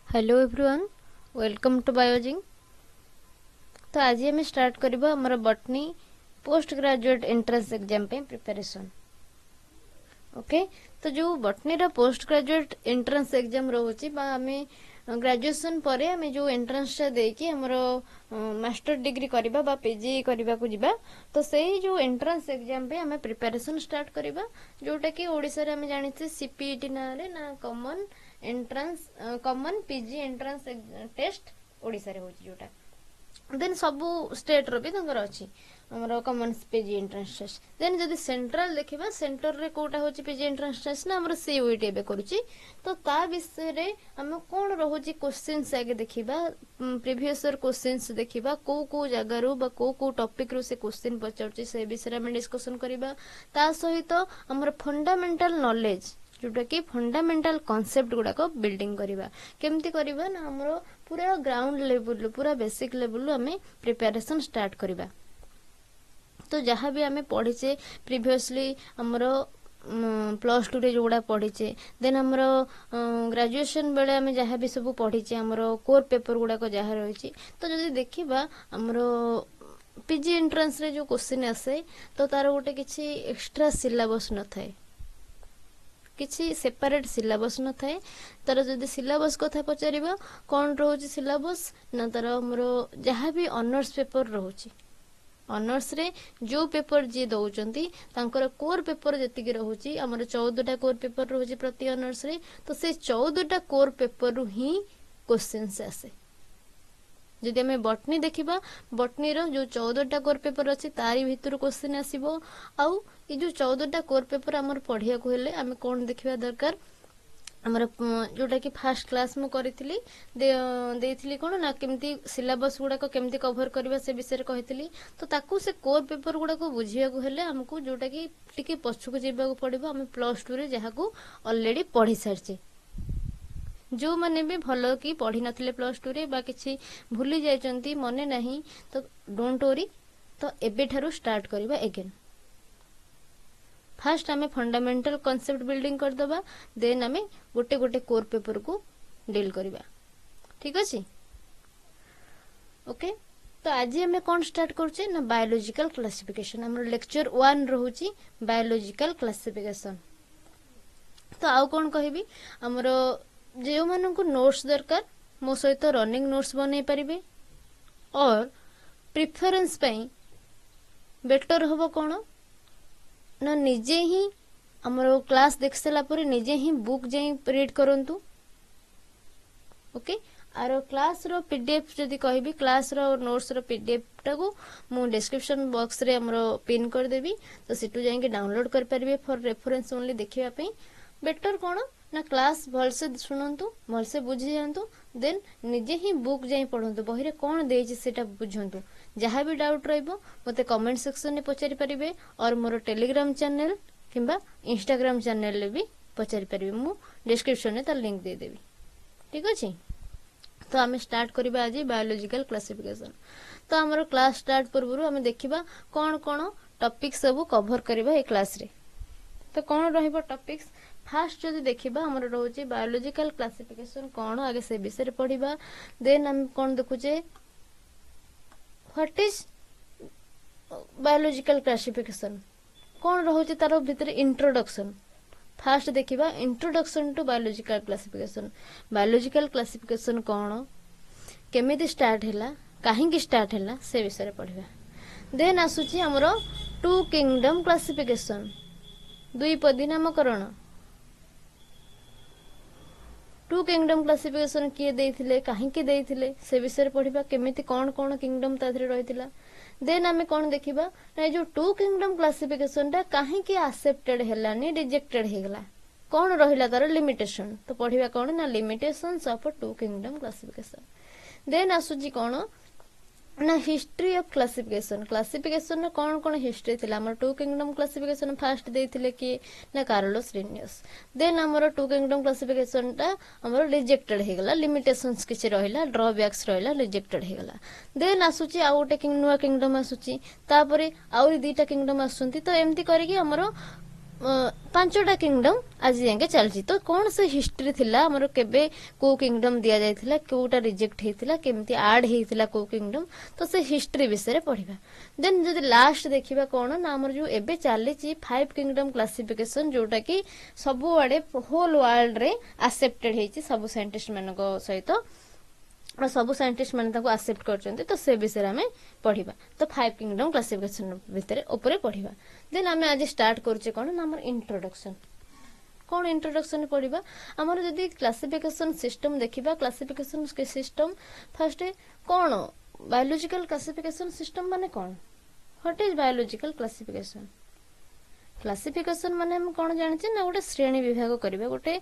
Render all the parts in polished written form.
Hello everyone, welcome to Biozing. तो आज आम स्टार्ट करबा हमर botany post graduate entrance exam पे प्रिपरेशन। ओके, तो जो बॉटनी रा पोस्ट ग्रेजुएट एंट्रेंस एग्जाम रहउची बा हमें ग्रेजुएशन परे हमें जो एंट्रेंस टा देकी हमर मास्टर डिग्री करबा बा पीजी करबा को जिबा, तो सेही जो एंट्रेंस एग्जाम पे हमें प्रिपरेशन स्टार्ट करबा, जोटा कि ओडिसा रे हमें जानिछे सीपीईटी ना रे ना common entrance common PG entrance test Odisha रे होची जोटा। देन सबु स्टेट रो भी तंगर अछि हमर common PG entrance test. Then जदि सेंट्रल देखिबा, सेंटर रे कोटा होची पीजी एंट्रेंस टेस्ट ना हमर सीयूईटी एबे करूची, तो ता विषय रे हम कोन रहउची क्वेश्चंस आगे देखिबा, प्रीवियस ईयर क्वेश्चंस देखिबा, को जगह रो बा को टॉपिक रो से क्वेश्चन पचाउची से विषय हम डिस्कशन करिबा। ता सहित हमर फंडामेंटल नॉलेज जोटा कि फंडामेंटल कॉन्सेप्ट गुडा को बिल्डिंग करिबा। केमती करिबा ना हमरो पूरा ग्राउंड लेवल पूरा बेसिक लेवल हमें प्रिपरेशन स्टार्ट करिबा। तो जहाँ भी हमें पढ़ीचे प्रीवियसली हमरो प्लस टू रे जोड़ा पढ़ीचे, देन हमरो ग्रेजुएशन बेले हमें जहाँ भी सब पढ़ीचे हमरो कोर पेपर गुडा को जहाँ रही, तो जदि देखिबा हमरो पीजी एंट्रेंस रे जो क्वेश्चन आसे तो तार गोटे किछि एक्स्ट्रा सिलेबस न थाए, किछि सेपरेट सिलेबस न थाए। तार जदि सिलेबस कथा पचारिबा कोन रहउची सिलेबस ना, तार हमरो जहाँ भी ऑनर्स पेपर रहउची, ऑनर्स रे जो पेपर जे दउचंती तांकर कोर पेपर जति रहउची हमर 14टा कोर पेपर रहउची प्रति ऑनर्स रे, तो से 14टा कोर पेपर रु ही क्वेश्चंस आसे। जदि हमें बॉटनी देखिबा, बॉटनी रो जो 14टा कोर पेपर अछि तारी भितर क्वेश्चन आसीबो। आउ ई जो 14टा कोर पेपर हमर पढ़िया को हेले हमें कोन देखिबा दरकार, हमर जोटा कि फर्स्ट क्लास मु करिथिली देइथिली कोन ना केमती सिलेबस गुडा को केमती कवर करबा से विषय कहिथिली। तो ताकू से कोर पेपर गुडा को बुझिया को हेले हमकू जोटा कि टिके पछु को जेबा को पड़िबो। हम प्लस 2 रे जहा को ऑलरेडी पढ़ी सारचे, जो माने भी भलो की पढ़ी नथिले प्लस 2 रे बा किछि भूली जायचंती मने नाही, तो डोंट वरी, तो एबे ठारू स्टार्ट करबा अगेन। फर्स्ट हमें फंडामेंटल कॉन्सेप्ट बिल्डिंग कर दबा, देन हमें गोटे गोटे कोर पेपर को डील करबा। ठीक अछि? ओके, तो आज हमें कौन स्टार्ट करछे ना बायोलॉजिकल क्लासिफिकेशन। हमर लेक्चर 1 रहउची बायोलॉजिकल क्लासिफिकेशन। तो आउ कौन कहबी, हमरो जे मानन को नोट्स दरकार मो सहित रनिंग नोट्स बनै परिबे, और प्रेफरेंस पई बेटर होबो कोन ना निजे ही हमरो क्लास देख सला पर निजे ही बुक जाई रीड करंतु। ओके, आरो क्लास रो पीडीएफ जदी कहबी, क्लास रो नोट्स रो पीडीएफ टाको मु डिस्क्रिप्शन बॉक्स रे हमरो पिन कर देबी, तो सिटू जाई के डाउनलोड कर परिबे फॉर रेफरेंस ओनली देखिबा पई। बेटर कोन ना क्लास भल से सुनंतु, भल से बुझी जानतु, देन निजे ही बुक जाई पढंतु, बही रे कोन देइछि सेटा बुझंतु। जहाँ भी डाउट रहइबो मते कमेंट सेक्शन में पचारि परिबे, और मोर टेलीग्राम चैनल किंबा इंस्टाग्राम चैनल ले भी पचारि परिबे, मु डिस्क्रिप्शन में तार लिंक दे देबी। ठीक अछि? तो हमें स्टार्ट करबा आज बायोलॉजिकल क्लासिफिकेशन। तो हमर क्लास स्टार्ट पूर्व हमें देखिबा कोन कोन टॉपिक सब कवर करबा ए क्लास रे। तो कोन रहइबो टॉपिक्स, फास्ट जदि देखिबा हमर रहउची बायोलॉजिकल क्लासिफिकेशन कोन, आगे से विषय रे पढिबा। देन हम कोन देखुचे व्हाट इज बायोलॉजिकल क्लासिफिकेशन, कोन रहउची तार भीतर इंट्रोडक्शन। फास्ट देखिबा introduction to biological classification. Biological classification कोन, केमिति स्टार्ट हैला, काहे की स्टार्ट हैला, से विषय रे पढिबा। देन आसुची हमरो टू किंगडम क्लासिफिकेशन, दुई पदी नामकरण। टू किंगडम क्लासिफिकेशन किए देइथिले, काहे की देइथिले, से विषय रे पढिबा, केमिति कोन कोन किंगडम ताधरे रहितिला। देन हमें कोन देखिबा ना जो टू किंगडम क्लासिफिकेशन टा काहे की एक्सेप्टेड हैलानी, रिजेक्टेड हेगला, कोन रहिला तार लिमिटेशन। तो पढिबा कोन ना limitations of two kingdom classification. Then आसुची कोन ना हिस्ट्री ऑफ क्लासिफिकेशन। क्लासिफिकेशन ने कोन कोन हिस्ट्री थिला, हमर टू किंगडम क्लासिफिकेशन फास्ट देइथिले कि ना कार्लोस लिनियस। देन हमर टू किंगडम क्लासिफिकेशन टा हमर रिजेक्टेड हेगला, लिमिटेशंस किछ रहिला, ड्रॉबैक्स रहिला, रिजेक्टेड हेगला। देन आसुची आ गोटे नुवा किंगडम आसुची, तापरे आउरी दुईटा किंगडम आसुंती। तो एमती करिकि हमर ପାଞ୍ଚଟା କିଙ୍ଗडम ଆଜି ଯାକେ ଚାଲିଛି। ତ କଣ ସେ ହିଷ୍ଟ୍ରି ଥିଲା ଆମର, କେବେ କୋଉ କିଙ୍ଗଡମ ଦିଆଯାଇଥିଲା, କୋଉଟା ରିଜେକ୍ଟ ହେଇଥିଲା, କେମିତି ଆଡ୍ ହେଇଥିଲା କୋଉ କିଙ୍ଗଡମ, ତ ସେ ହିଷ୍ଟ୍ରି ବିଷୟରେ ପଢିବା। ଦେନ୍ ଯଦି ଲାଷ୍ଟ ଦେଖିବା କଣ ନା ଆମର ଯୋଉ ଏବେ ଚାଲିଛି 5 କିଙ୍ଗଡମ କ୍ଲାସିଫିକେସନ, ଯୋଉଟା କି ସବୁଆଡେ ହୋଲ ୱାର୍ଲଡ ରେ ଆକ୍ସେପ୍ଟେଡ ହେଇଛି ସବୁ ସାଇଣ୍ଟିଷ୍ଟ ମାନଙ୍କ ସହିତ, ସବୁ ସାଇଣ୍ଟିଷ୍ଟ ମାନେ ତାକୁ ଆକ୍ସେପ୍ଟ କରିଛନ୍ତି। ତ ସେ ବିଷୟରେ ଆମେ ପଢିବା। ତ 5 କିଙ୍ଗଡମ କ୍ଲାସିଫିକେସନ ଭିତରେ ଉପରେ ପଢିବା। ଦେନ୍ ଆମେ ଆଜି ଷ୍ଟାର୍ଟ କରୁଛେ କଣ ନା ଆମର ଇଣ୍ଟ୍ରୋଡକ୍ସନ। କଣ ଇଣ୍ଟ୍ରୋଡକ୍ସନ ପଢିବା? ଆମର ଯଦି କ୍ଲାସିଫିକେସନ ସିଷ୍ଟମ ଦେଖିବା, କ୍ଲାସିଫିକେସନ ସିଷ୍ଟମ ଫାର୍ଷ୍ଟ କଣ, ବାୟୋଲୋଜିକାଲ କ୍ଲାସିଫିକେସନ ସିଷ୍ଟମ ମାନେ କଣ? What is biological classification? Classification ମାନେ ଆମେ କଣ ଜାଣିଛେ ନା ଗୋଟେ ଶ୍ରେଣୀ ବିଭାଗ କରିବା। ଗୋଟେ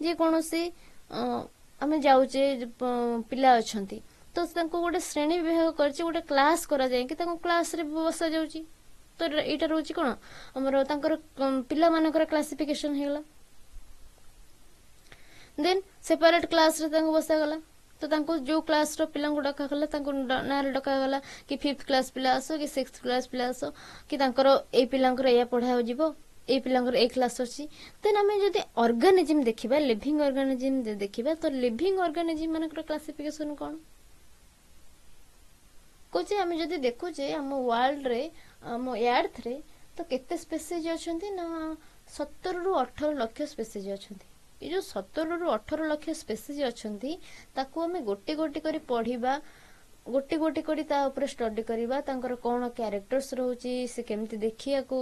ଯେ କୌଣସି ଆମେ ଯାଉଛେ ପିଲା ଅଛନ୍ତି, ତ ତାଙ୍କୁ ଗୋଟେ ଶ୍ରେଣୀ ବିଭାଗ କରିଛି, ଗୋଟେ କ୍ଲାସ କରାଯାଇକି ତାଙ୍କୁ କ୍ଲାସରେ ବସା ଯାଉଛି। ତ ଏଇଟା ରହୁଛି କଣ ଆମର ତାଙ୍କର ପିଲାମାନଙ୍କର କ୍ଲାସିଫିକେସନ ହେଇଗଲା। ଦେନ୍ ସେପାରେଟ କ୍ଲାସରେ ତାଙ୍କୁ ବସାଗଲା। ତ ତାଙ୍କୁ ଯୋଉ କ୍ଲାସର ପିଲାଙ୍କୁ ଡକାଗଲା ତାଙ୍କୁ ନାଁରେ ଡକାଗଲା କି 5th କ୍ଲାସ ପିଲା ଆସ, କି 6th କ୍ଲାସ ପିଲା ଆସ, କି ତାଙ୍କର ଏଇ ପିଲାଙ୍କର ଏଇଆ ପଢା ଯିବ, ଏଇ ପିଲାଙ୍କର ଏଇ କ୍ଲାସ ଅଛି। ଦେନ୍ ଆମେ ଯଦି ଅର୍ଗାନିଜିମ ଦେଖିବା, ଲିଭିଙ୍ଗ ଅର୍ଗାନିଜିମ ଦେଖିବା, ତ ଲିଭିଙ୍ଗ ଅର୍ଗାନିଜିମ ମାନଙ୍କର କ୍ଲାସିଫିକେସନ କଣ କହୁଛେ? ଆମେ ଯଦି ଦେଖୁଛେ ଆମ ୱାର୍ଲଡରେ, ଆମ ଏର୍ଥରେ ତ କେତେ ସ୍ପେସିଜ ଅଛନ୍ତି ନା 17ରୁ 18 ଲକ୍ଷ ସ୍ପେସିଜ ଅଛନ୍ତି। ଏ ଯୋଉ 17ରୁ 18 ଲକ୍ଷ ସ୍ପେସିଜ ଅଛନ୍ତି, ତାକୁ ଆମେ ଗୋଟି ଗୋଟି କରି ପଢିବା, ଗୋଟି ଗୋଟି କରି ତା ଉପରେ ଷ୍ଟଡି କରିବା। ତାଙ୍କର କଣ କ୍ୟାରେକ୍ଟର୍ସ ରହୁଛି, ସେ କେମିତି ଦେଖିବାକୁ,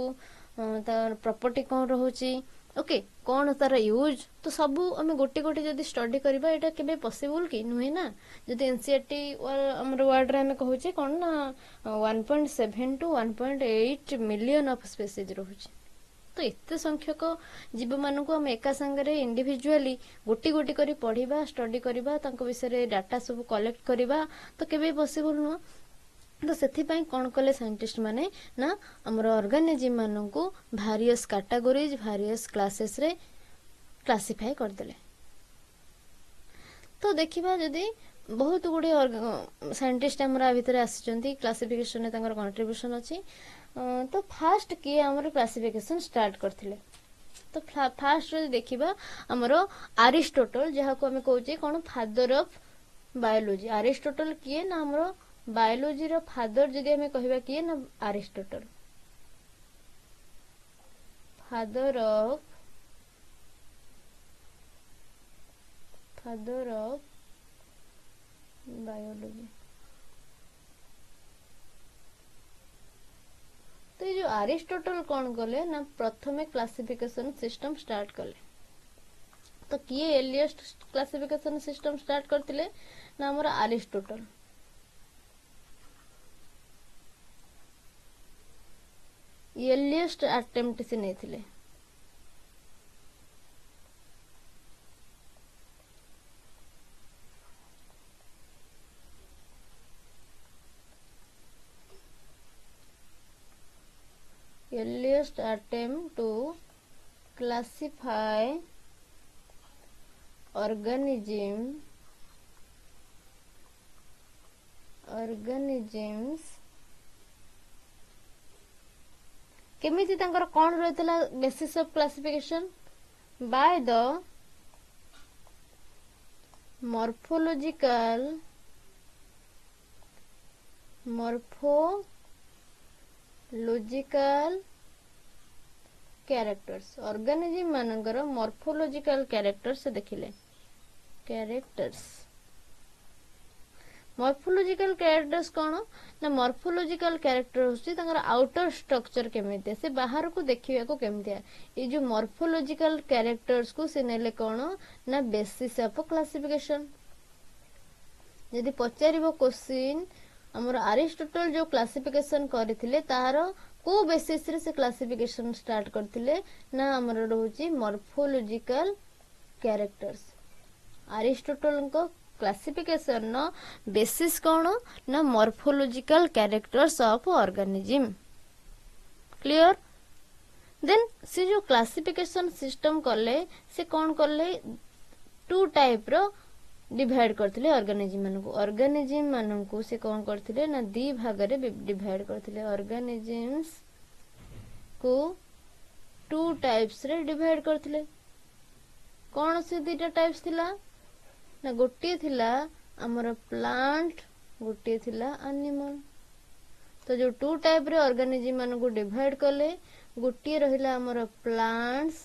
ତାର ପ୍ରପର୍ଟି କଣ ରହୁଛି, ଓକେ, କଣ ତାର ୟୁଜ, ତ ସବୁ ଆମେ ଗୋଟି ଗୋଟି ଯଦି ଷ୍ଟଡି କରିବା, ଏଇଟା କେବେ ପସିବୁଲ କି ନୁହେଁ ନା। ଯଦି ଏନସିଇଆରଟି ଆମର ୱାର୍ଡରେ ଆମେ କହୁଛେ କଣ ନା 1.7 to 1.8 ମିଲିୟନ ଅଫ ସ୍ପେସିଜ ରହୁଛି। ତ ଏତେ ସଂଖ୍ୟକ ଜୀବମାନଙ୍କୁ ଆମେ ଏକା ସାଙ୍ଗରେ ଇଣ୍ଡିଭିଜୁଆଲି ଗୋଟି ଗୋଟି କରି ପଢିବା, ଷ୍ଟଡି କରିବା, ତାଙ୍କ ବିଷୟରେ ଡାଟା ସବୁ କଲେକ୍ଟ କରିବା, ତ କେବେ ପସିବୁଲ ନୁହଁ। ତ ସେଥିପାଇଁ କଣ କଲେ ସାଇଣ୍ଟିଷ୍ଟ ମାନେ ନା ଆମର ଅର୍ଗାନିଜିମ ମାନଙ୍କୁ ଭାରିୟସ କାଟାଗୋରିଜ, ଭାରିୟସ କ୍ଲାसेसରେ କ୍ଲାସିଫାଏ କରିଦେଲେ। ତ ଦେଖିବା ଯଦି ବହୁତ ଗୁଡିଏ ସାଇଣ୍ଟିଷ୍ଟ ଆମର ଆ ଭିତରେ ଆସିଛନ୍ତି, କ୍ଲାସିଫିକେସନରେ ତାଙ୍କର କଣ୍ଟ୍ରିବ୍ୟୁସନ ଅଛି। ତ ଫାଷ୍ଟ କିଏ ଆମର କ୍ଲାସିଫିକେସନ ଷ୍ଟାର୍ଟ କରିଥିଲେ? ତ ଫାଷ୍ଟ ଯଦି ଦେଖିବା ଆମର ଆରିଷ୍ଟୋଟଲ, ଯାହାକୁ ଆମେ କହୁଛେ କଣ ଫାଦର ଅଫ ବାୟୋଲୋଜି। ଆରିଷ୍ଟୋଟଲ କିଏ ନା ଆମର ବାୟୋଲୋଜିର ଫାଦର ଯଦି ଆମେ କହିବା କିଏ ନା ଆରିଷ୍ଟୋଟଲ, ଫାଦର ଅଫ ବାୟୋଲୋଜି। ତ ଏ ଯୋଉ ଆରିଷ୍ଟୋଟଲ କଣ କଲେ ନା ପ୍ରଥମେ କ୍ଲାସିଫିକେସନ ସିଷ୍ଟମ ଷ୍ଟାର୍ଟ କଲେ। ତ କିଏ ଏର୍ଲିଏଷ୍ଟ କ୍ଲାସିଫିକେସନ ସିଷ୍ଟମ ଷ୍ଟାର୍ଟ କରିଥିଲେ ନା ଆମର ଆରିଷ୍ଟୋଟଲ। ଏର୍ଲିଏଷ୍ଟ ଆଟେମ୍ପ୍ଟ ସେ ନେଇଥିଲେ। earliest attempt to classify organisms କେମିତି ତାଙ୍କର କଣ ରହିଥିଲା basis of classification? By the morphological characters. Organism ମାନଙ୍କର ମର୍ଫୋଲୋଜିକାଲ କ୍ୟାରେକ୍ଟର୍ସ ଦେଖିଲେ। ମର୍ଫୋଲୋଜିକାଲ କ୍ୟାରେକ୍ଟର୍ସ କଣ ନା ମର୍ଫୋଲୋଜିକାଲ କ୍ୟାରେକ୍ଟର ହଉଛି ତାଙ୍କର ଆଉଟର ଷ୍ଟ୍ରକ୍ଚର କେମିତିଆ, ସେ ବାହାରକୁ ଦେଖିବାକୁ କେମିତିଆ। ଏଇ ଯୋଉ ମର୍ଫୋଲୋଜିକାଲ କ୍ୟାରେକ୍ଟର୍ସ କୁ ସେ ନେଲେ କଣ ନା ବେସିସ୍ ଅଫ କ୍ଲାସିଫିକେସନ। ଯଦି ପଚାରିବ କ୍ୱେଶ୍ଚିନ୍ ଆମର ଆରିଷ୍ଟୋଟଲ ଯୋଉ କ୍ଲାସିଫିକେସନ କରିଥିଲେ ତାର କୋଉ ବେସିସ୍ ରେ ସେ କ୍ଲାସିଫିକେସନ ଷ୍ଟାର୍ଟ କରିଥିଲେ ନା ଆମର ରହୁଛି ମର୍ଫୋଲୋଜିକାଲ କ୍ୟାରେକ୍ଟର୍ସ। ଆରିଷ୍ଟୋଟଲଙ୍କ କ୍ଲାସିଫିକେସନ ବେସିସ୍ କଣ ନା ମର୍ଫୋଲୋଜିକାଲ କ୍ୟାରେକ୍ଟର୍ସ ଅଫ ଅର୍ଗାନିଜିମ। କ୍ଲିୟର? ଦେନ୍ ସେ ଯୋଉ କ୍ଲାସିଫିକେସନ ସିଷ୍ଟମ କଲେ, ସେ କଣ କଲେ ଟୁ ଟାଇପ ର डिवाइड करथिले ऑर्गेनिज्म माननकु से कोन करथिले ना दी भाग रे डिवाइड करथिले ऑर्गेनिज्म्स को टू टाइप्स रे डिवाइड करथिले कौन से दुटा टाइप्स थिला ना गोटे थिला हमर प्लांट गोटे थिला एनिमल तो जो टू टाइप रे ऑर्गेनिज्म मान को डिवाइड कले गोटे रहिला हमर प्लांट्स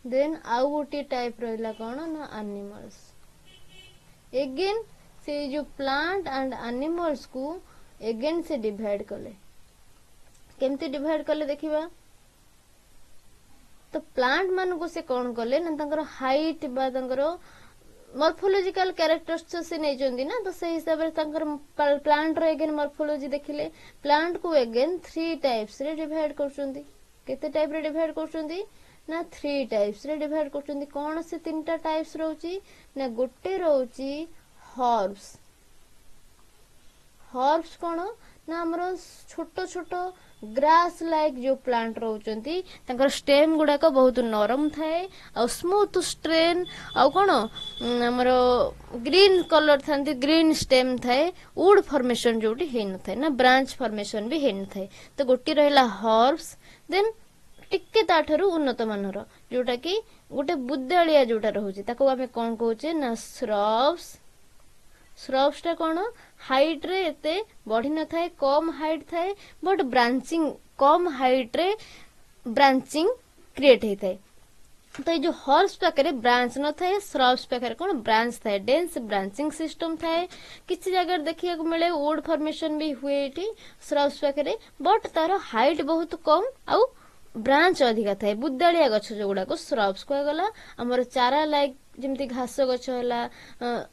देन आउ गोटे टाइप रहिला कौन ना एनिमल्स एगेन से जो प्लांट एंड एनिमल्स को एगेन से डिवाइड कले केमती डिवाइड कले देखिबा तो प्लांट मान को से कौन कले ना तंकर हाइट बा तंकर मॉर्फोलॉजिकल कैरेक्टर्स से नहीं चंदी ना तो से हिसाब रे तंकर प्लांट रो एगेन मॉर्फोलॉजी देखिले प्लांट को एगेन 3 टाइप्स रे डिवाइड करचंदी केते टाइप रे डिवाइड करचंदी ना 3 टाइप्स रे डिवाइड करचंदी कौन से तीनटा टाइप्स रहउची ना गोटे रहउची हर्ब्स हर्ब्स कौन ना हमरो छोटो छोटो ग्रास लाइक जो प्लांट रहउचंती तंकर स्टेम गुडा को बहुत नरम थाए आ स्मूथ स्ट्रेन आ कोन हमरो ग्रीन कलर थांती ग्रीन स्टेम थाए वुड फॉर्मेशन जोटी हे न थाए ना ब्रांच फॉर्मेशन भी हे न थाए तो गोटी रहला हर्ब्स देन टिके ताठरू उन्नत मानर जोटा कि गोटे बुद्दालिया जोटा रहउची ताको हमें कोन कहउचे ना श्रब्स श्रब्स टा कौन हाइट रे एते बढ़ी न थाए कम हाइट थाए बट ब्रांचिंग कम हाइट रे ब्रांचिंग क्रिएट हे थाए तो ये जो हर्ब्स पाखे ब्रांच न थाए श्रब्स पाखे कौन ब्रांच थाए डेंस ब्रांचिंग सिस्टम थाए किसी जगह देखिए मिले वुड फॉर्मेशन भी हुए ये श्रब्स पाखे बट तार हाइट बहुत कम आउ ब्रांच अधिका थाए बुद्दालिया गछ जो गुडा को श्रब्स कहगला हमर चारा लाइक जेमती घास गछ हला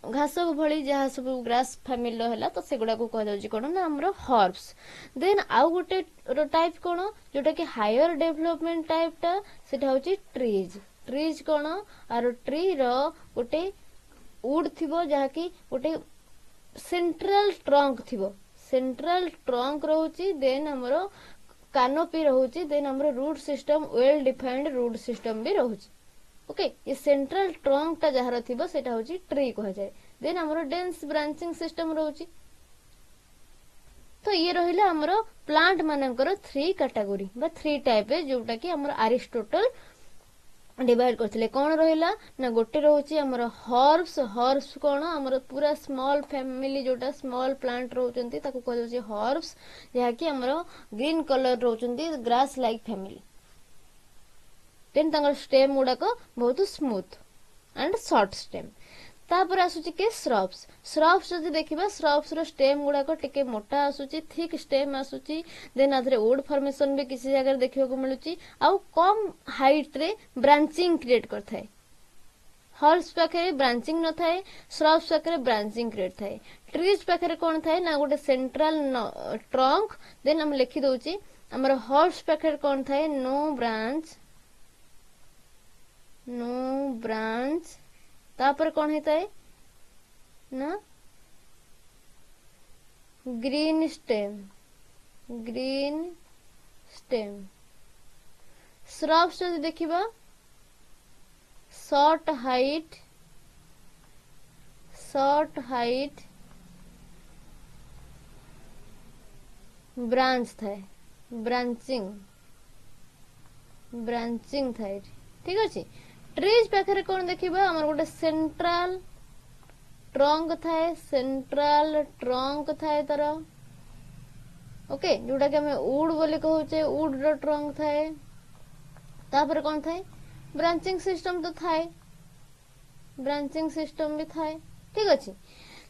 घास भली जहा सब ग्रास फैमिली हला तो से गुडा को कह जाउची कोन ना हमर हर्ब्स देन आउ गोटे टाइप कोन जोटा कि हायर डेवलपमेंट टाइप टा सेटा होची ट्रीज ट्रीज कोन आरो ट्री रो गोटे वुड थिबो जहा कि गोटे सेंट्रल ट्रंक थिबो सेंट्रल ट्रंक रहउची देन हमर कानोपी रहउची देन हमर root system well defined root system भी रहउची ओके ये सेंट्रल ट्रंक टा जहार थिबो सेटा होची ट्री कह जाय देन हमर डेंस ब्रांचिंग सिस्टम रहउची तो ये रहिला हमर प्लांट मानकर 3 कैटेगरी बा 3 टाइप जोटा कि हमर अरिस्टोटल डिवाइड करथिले कोन रहिला ना गोटे रहउची हमर हर्ब्स हर्ब्स कोन हमर पूरा स्मॉल फैमिली जोटा स्मॉल प्लांट रहउचंती ताको कह जाउची हर्ब्स जहा कि हमर ग्रीन कलर रहउचंती ग्रास लाइक फैमिली देन तंगर स्टेम गुडा को बहुत स्मूथ एंड शॉर्ट स्टेम तापर आसुची के श्रब्स श्रब्स जदि देखिबा श्रब्स रो स्टेम गुडा को टिके मोटा आसुची थिक स्टेम आसुची देन आधरे वुड फॉर्मेशन भी किसी जगह देखियो को मिलुची आ कम हाइट रे ब्रांचिंग क्रिएट करथाय हर्ब्स पाखे ब्रांचिंग न थाए श्रब्स पाखे ब्रांचिंग क्रिएट थाए ट्रीज पाखे कोन थाए ना गोटे सेंट्रल ट्रंक देन हम लिखि दोची हमर हर्ब्स पाखे कोन थाए नो ब्रांच तापर कौन हेता है ना ग्रीन स्टेम श्रब्स जो देखिबा शॉर्ट हाइट ब्रांच थाए ब्रांचिंग थाए ठीक अछि ट्रीज पाखे कौन देखिबा हमर गोटे सेंट्रल ट्रंक थाए तार ओके जोटा कि हमें वुड बोली कहउचे वुड रो ट्रंक थाए तापर कौन थाए ब्रांचिंग सिस्टम तो थाए ब्रांचिंग सिस्टम भी थाए ठीक अछि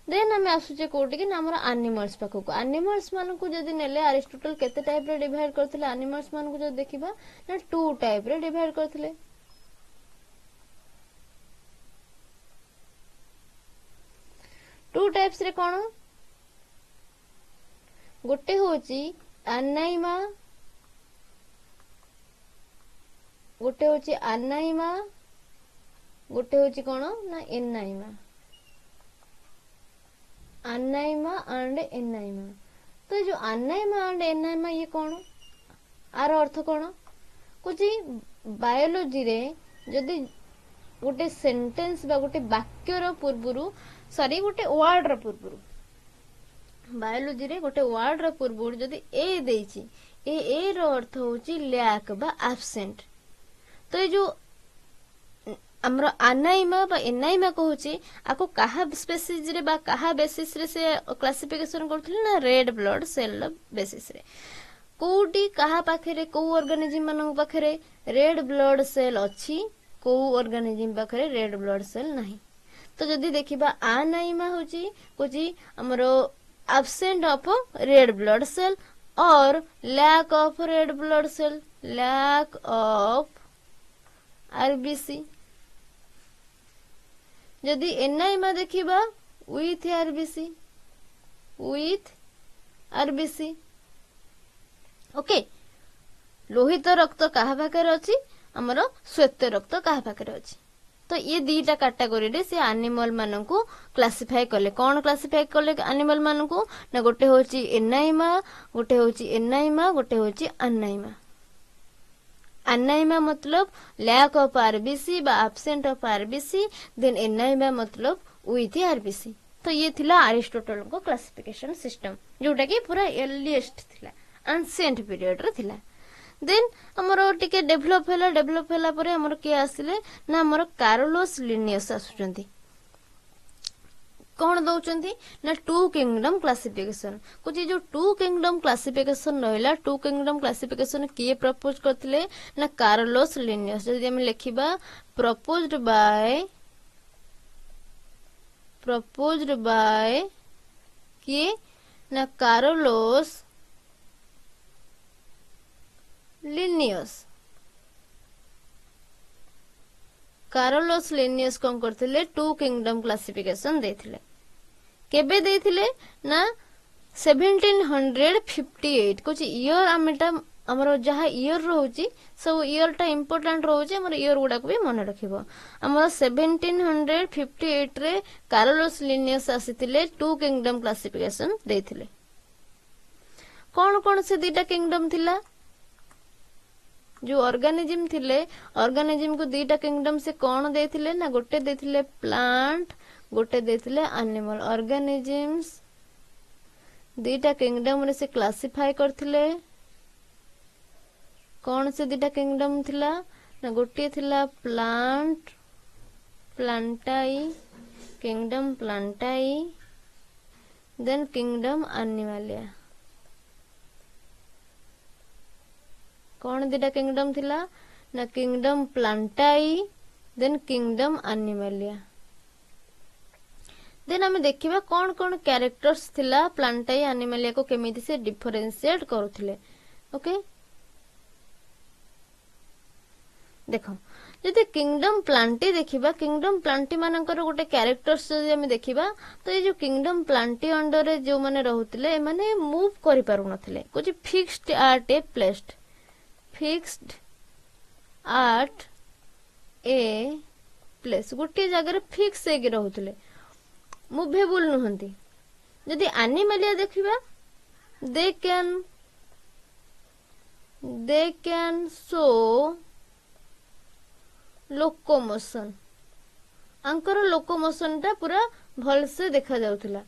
देन हमें आसुचे कोटी कि हमर एनिमल्स पाखो को एनिमल्स मान को जदी नेले अरिस्टोटल केते टाइप रे डिवाइड करथिले एनिमल्स मान को जदी देखिबा ना 2 टाइप रे डिवाइड करथिले 2 टाइप्स रे कोन गोटे होची अनाइमा गोटे होची कोन ना एनाइमा एंड एनाइमा तो जो अनाइमा एंड एनाइमा ये कोन आर अर्थ कोन कुछ बायोलॉजी रे जदी गोटे सेंटेंस बा गोटे वाक्य रो पूर्वरु सॉरी गोटे वर्ड रो पूर्वरु बायोलॉजी रे गोटे वर्ड रो पूर्वरु जदी ए देइची ए रो अर्थ होची लैक बा एब्सेंट। तो ये जो हमरो अनाइमा बा एनाइमा कहूची आको कहा स्पेसीज रे बा कहा बेसिस रे से क्लासिफिकेशन करथले ना रेड ब्लड सेल बेसिस रे। कोउटी कहा पाखरे को ऑर्गेनिज्म मानक पाखरे रेड ब्लड सेल अछि, को ऑर्गेनिज्म पाखरे रेड ब्लड सेल नाही। तो जदि देखिबा अनाइमा होची कोची हमरो absent of red blood cell और lack of red blood cell, lack of RBC. जदि एनाइमा देखिबा with RBC, with RBC. Okay, लोहित रक्त कहा पाखरे अछि, हमरो श्वेत रक्त कहा पाखरे अछि। तो ये दीटा कैटेगरी रे से एनिमल मानकू क्लासिफाई कले। कोन क्लासिफाई कले एनिमल मानकू ना गोटे होची एनाइमा, गोटे होची एनाइमा, गोटे होची अनाइमा। अनाइमा मतलब लैक ऑफ आरबीसी बा एब्सेंट ऑफ आरबीसी, देन एनाइमा मतलब विथ आरबीसी। तो ये थिला अरिस्टोटल को क्लासिफिकेशन सिस्टम जोटा कि पूरा अर्लीएस्ट थिला, एंशिएंट पीरियड रे थिला। देन हमरो टिके डेवलप हैला परे हमरो के आसिले ना हमरो कार्लोस लिनियस आसुचंती। कौन दौचंती ना टू किंगडम क्लासिफिकेशन। कुछ जो टू किंगडम क्लासिफिकेशन रहला, टू किंगडम क्लासिफिकेशन किए प्रपोज करथिले ना कार्लोस लिनियस। जदि हम लिखिबा प्रपोज्ड बाय किए ना कार्लोस लिनियस। कार्लोस लिनियस कौन करथिले टू किंगडम क्लासिफिकेशन देथिले। केबे देथिले ना 1758 कुछ ईयर आमेटा हमरो जहा ईयर रहउची सब ईयर टा इंपोर्टेंट रहउची, हमरो ईयर गुडा को भी मन रखिबो। हमरो 1758 रे कार्लोस लिनियस आसीथिले टू किंगडम क्लासिफिकेशन देथिले। कौन कौन से दीटा किंगडम थिला जो ऑर्गेनिज्म थिले, ऑर्गेनिज्म को दीटा किंगडम से कौन देथिले ना गोटे देथिले प्लांट, गोटे देथिले एनिमल। ऑर्गेनिज्म्स दीटा किंगडम रे से क्लासिफाई करथिले। कौन से दीटा किंगडम थिला ना गोटे थिला plant, Plantae, kingdom Plantae, then kingdom Animalia. कौन दीटा किंगडम थिला ना kingdom Plantae, then kingdom Animalia. Then हमें देखिबा कौन कौन कैरेक्टर्स थिला प्लांटाई एनिमलिया को केमिति से डिफरेंशिएट करूथिले। ओके, देखो जदि किंगडम प्लांटी देखिबा, किंगडम प्लांटी मानकर गोटे कैरेक्टर्स जदि हमें देखिबा तो ये जो किंगडम प्लांटी अंडर रे जो माने रहुथिले माने मूव करि पारु नथिले। कुछ fixed at a place, fixed at a place, गोटे जगह फिक्स हेगे रहुथिले, मूवेबल नुहंती। जदि एनिमलिया देखिबा दे can show locomotion. Anchor locomotion टा पूरा भल से देखा जाउथिला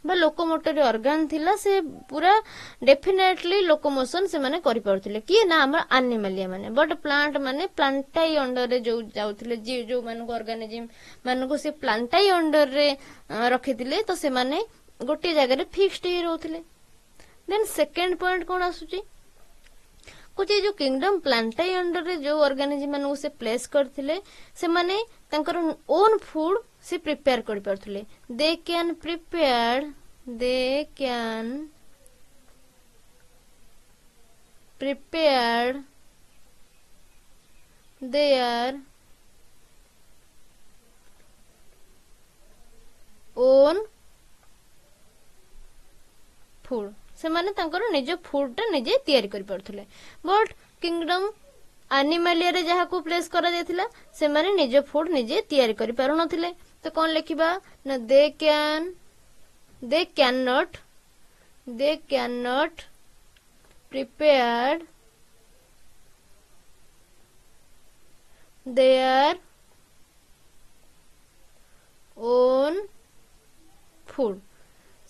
बा लोकोमोटरी ऑर्गन थिला, से पूरा डेफिनेटली लोकोमोशन से माने करि पारथिले कि ना हमर एनिमलिया माने। बट प्लांट माने प्लांटाई अंडर रे जो जाउथिले, जे जो मानको ऑर्गेनिज्म मानको से प्लांटाई अंडर रे रखिथिले, तो से माने गोटे जगह रे फिक्स्ड ही रहउथिले। देन सेकंड पॉइंट कोन आसुची, कुछ जो किंगडम प्लांटाई अंडर रे जो ऑर्गेनिज्म मानको से प्लेस करथिले, से माने तांकर ओन फूड से प्रिपेयर कर पारथिले। They can prepare their own food. से माने तांकर निज फूड टा निजे तैयारी कर पारथिले। बट किंगडम एनिमलिया रे जहा को प्लेस करा जायथिला से माने निज फूड निजे तैयारी कर पारु नथिले। तो कौन लिखिबा ना they can not prepare their own food.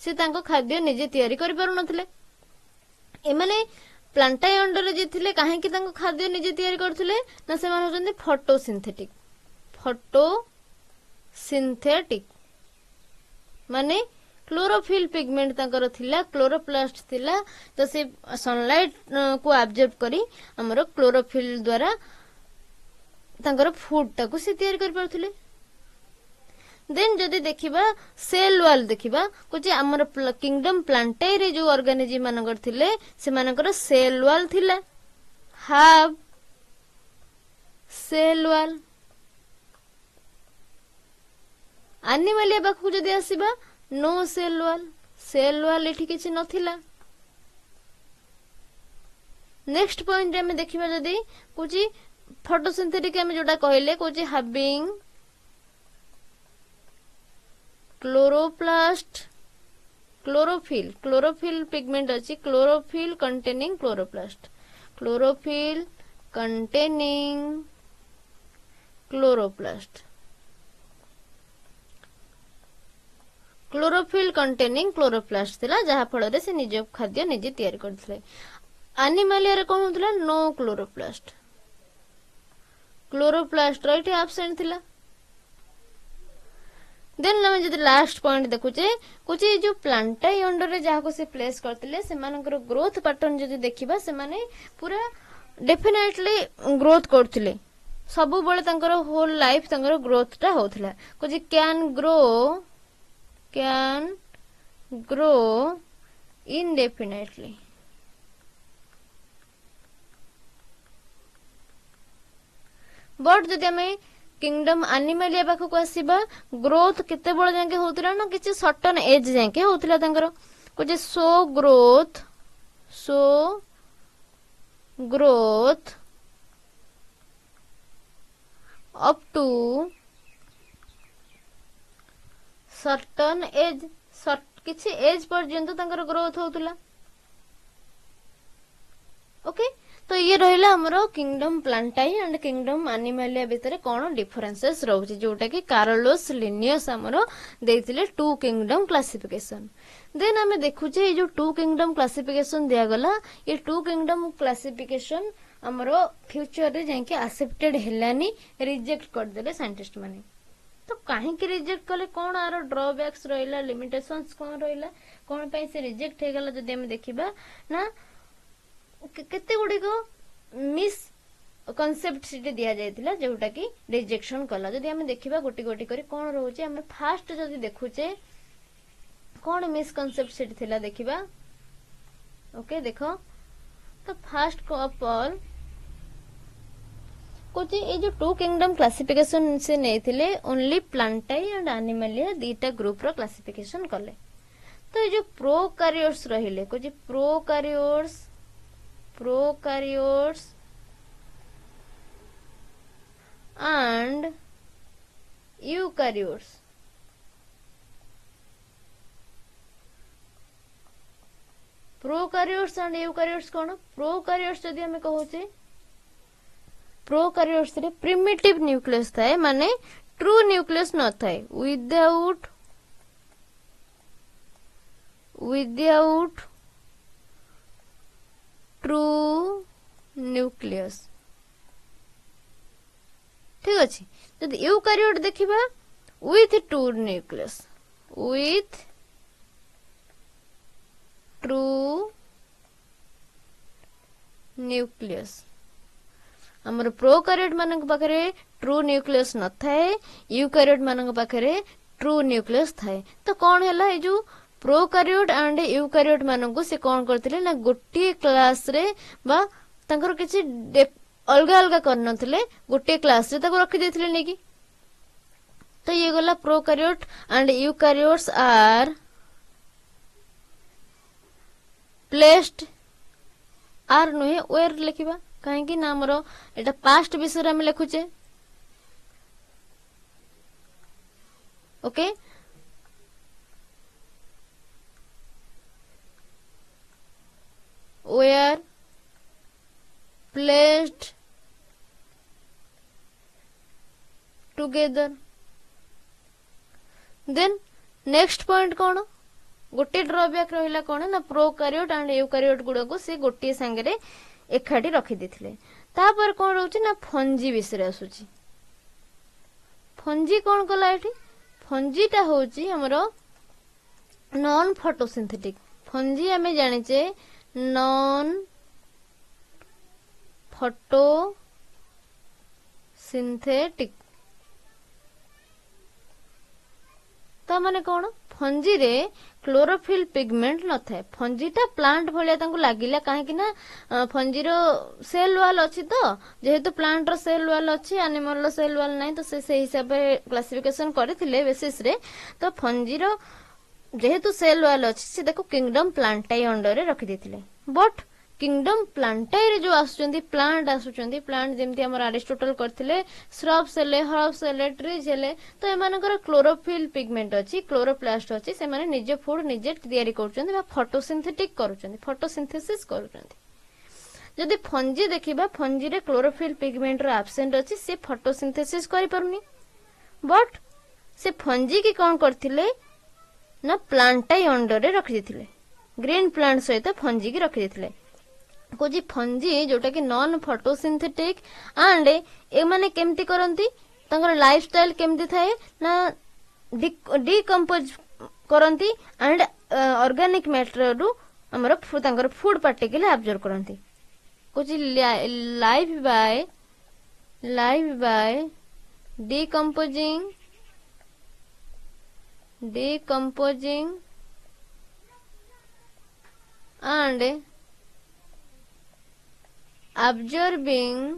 से तांको खाद्य निजे तैयारी करि पारु नथिले। एमाने प्लांटाई अंडर जे थिले काहे कि तांको खाद्य निजे तैयारी करथिले ना से मान होचंदी फोटोसिंथेटिक माने क्लोरोफिल पिगमेंट तांकर थिला क्लोरोप्लास्ट थिला तो से सनलाइट को ऑब्जर्व करी हमरो क्लोरोफिल द्वारा तांकर फूड टाको से तैयारी कर परथिले देन जदि देखिबा सेल वॉल देखिबा कुछ हमर किंगडम प्लांटाई रे जो ऑर्गेनिज्म मानकर थिले से मानकर सेल वॉल थिला हैव सेल वॉल एनिमलिया बाखु जदि आसीबा नो सेल वॉल एठी किछि नथिला नेक्स्ट पॉइंट रे हम देखिबा जदि कुछ फोटोसिंथेटिक हम जोटा कहले कुछ हैविंग क्लोरोप्लास्ट क्लोरोफिल पिगमेंट अच्छी chlorophyll containing chloroplast chlorophyll containing chloroplast chlorophyll containing chloroplast थिला जहा फल रे से निज खाद्य निजे तैयार करथिले एनिमलिया रे कोन होतला नो क्लोरोप्लास्ट राइट एब्सेंट थिला देन हम जदि लास्ट पॉइंट देखुचे कुछ जो प्लांटाई अंडर रे जहा को से प्लेस करथिले से मानकर ग्रोथ पैटर्न जदि देखिबा से माने पूरा डेफिनेटली ग्रोथ करथिले सब बेले तांकर होल लाइफ तांकर ग्रोथ टा होथला कुछ कैन ग्रो indefinitely बट जदि हमें किंगडम एनिमलिया पाखक आसीबा ग्रोथ केते बळ जाके होतला ना किछि सर्टन एज जाके होतला तांकर कुछ so growth up to certain age किछि एज पर्यंत तांकर ग्रोथ होतला ओके तो ये रहिला हमरो kingdom Plantae and kingdom Animalia भितरे कोन डिफरेंसेस रहउची जोटा कि कार्लोस लिनियस हमरो देथिले टू किंगडम क्लासिफिकेशन देन हमें देखु जे जो टू किंगडम क्लासिफिकेशन दिया गला ये टू किंगडम क्लासिफिकेशन हमरो फ्यूचर रे जाके एक्सेप्टेड हेलानी रिजेक्ट कर देले साइंटिस्ट माने तो काहे कि रिजेक्ट कले कोन आरो ड्रॉबैक्स रहिला लिमिटेशंस कोन रहिला कोन पई से रिजेक्ट हे गला जदि हम देखिबा ना केते गुडी को मिस कांसेप्ट सिटी दिया जायतिला जोटा कि रिजेक्शन कला जदि हम देखिबा गोटी गोटी करी कोन रहउचे हम फास्ट जदि देखुचे कोन मिस कांसेप्ट सिटी थिला देखिबा ओके देखो तो फास्ट ऑफ ऑल कुछ ये जो टू किंगडम क्लासिफिकेशन से नेथिले ओनली प्लांटाई एंड एनिमलिया दीटा ग्रुप रो क्लासिफिकेशन कले तो ये जो प्रोकैरियोट्स रहिले कुछ prokaryotes and eukaryotes prokaryotes and eukaryotes कोन प्रोकैरियोट्स जदि हम कहूचे प्रोकैरियोट्स रे प्रिमिटिव न्यूक्लियस थाए माने ट्रू न्यूक्लियस न थाए विदाउट ट्रू न्यूक्लियस ठीक अच्छे जदि यूकैरियोट देखिबा विथ ट्रू न्यूक्लियस हमर प्रोकैरियोट मानक पाखरे ट्रू न्यूक्लियस न थाए यूकैरियोट मानक पाखरे ट्रू न्यूक्लियस थाए तो कौन हैला ए जो प्रोकैरियोट एंड यूकैरियोट मानक से कौन करथिले ना गोटी क्लास रे बा तांकर किछि अलग अलग करनथिले गोटे क्लास रे ताको रखि देथिले नेकी तो ये गला prokaryote and eukaryotes are placed आर नुहे वेयर लिखिबा काहे कि ना हमरो एटा पास्ट विषय रे हम लिखुचे okay were placed together then next point कौन गोटे ड्रॉबैक रहिला कोन ना प्रोकारियोट एंड यूकारियोट गुडा को से गोटे संगे एकाठी रखी देथिले। तापर कोन रहउची ना फंजी विषय आसुची। फंजी कोन कला एठी फंजीटा होची हमरो नॉन फोटोसिंथेटिक। फंजी हमें जानिचे नॉन फोटोसिंथेटिक। ता माने कोन फंजी रे क्लोरोफिल पिगमेंट न थाए। फंजीटा प्लांट भलिया तांको लागिला काहे कि ना फंजी रो सेल वाल अछि तो जेहेतु प्लांट रो सेल वाल अछि एनिमल रो सेल वाल नै तो से हिसाब रे क्लासिफिकेशन करथिले बेसिस रे। तो फंजी रो जेहेतु सेल वाल अछि से देखो किंगडम प्लांटाई अंडर रे रखि देथिले। बट किंगडम प्लांटाई रे जो आसुचंदी प्लांट आसुचंदी प्लांट जेमति हमर अरिस्टोटल करथिले श्रब्स हेले हर्ब्स हेले ट्रीज हेले तो एमानकर क्लोरोफिल पिगमेंट अछि क्लोरोप्लास्ट अछि से माने निजे फूड निजे तयारी करउचंदी बा फोटोसिंथेटिक करउचंदी फोटोसिंथेसिस करउचंदी। जदि फंजी देखिबा फंजी रे क्लोरोफिल पिगमेंट रो एब्सेंट अछि से फोटोसिंथेसिस करि परउनी। बट से फंजी की कोन करथिले ना प्लांटाई अंडर रे रखि देथिले। ग्रीन प्लांट सहित फंजी की रखि देथिले। कोजी फंजी जोटा कि नॉन फोटोसिंथेटिक एंड ए माने केमती करंती तांकर लाइफस्टाइल केमती थाए ना डिकंपोज करंती एंड ऑर्गेनिक मैटर रु हमर तांकर फूड पार्टिकल एब्जॉर्ब करंती। कोजी live by decomposing and absorbing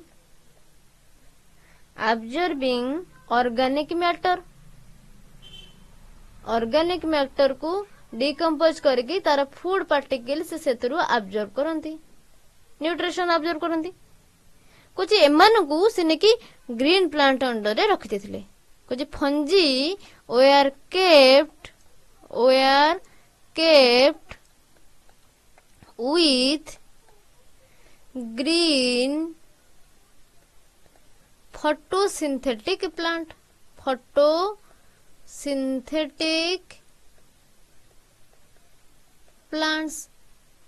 organic matter को डिकंपोज करके तार फूड पार्टिकल से सेतरु एब्जॉर्ब करंती न्यूट्रिशन एब्जॉर्ब करंती। कुछ एमान को सिने की ग्रीन प्लांट अंडर रे रखि देथिले। कुछ fungi were kept with green photosynthetic plants।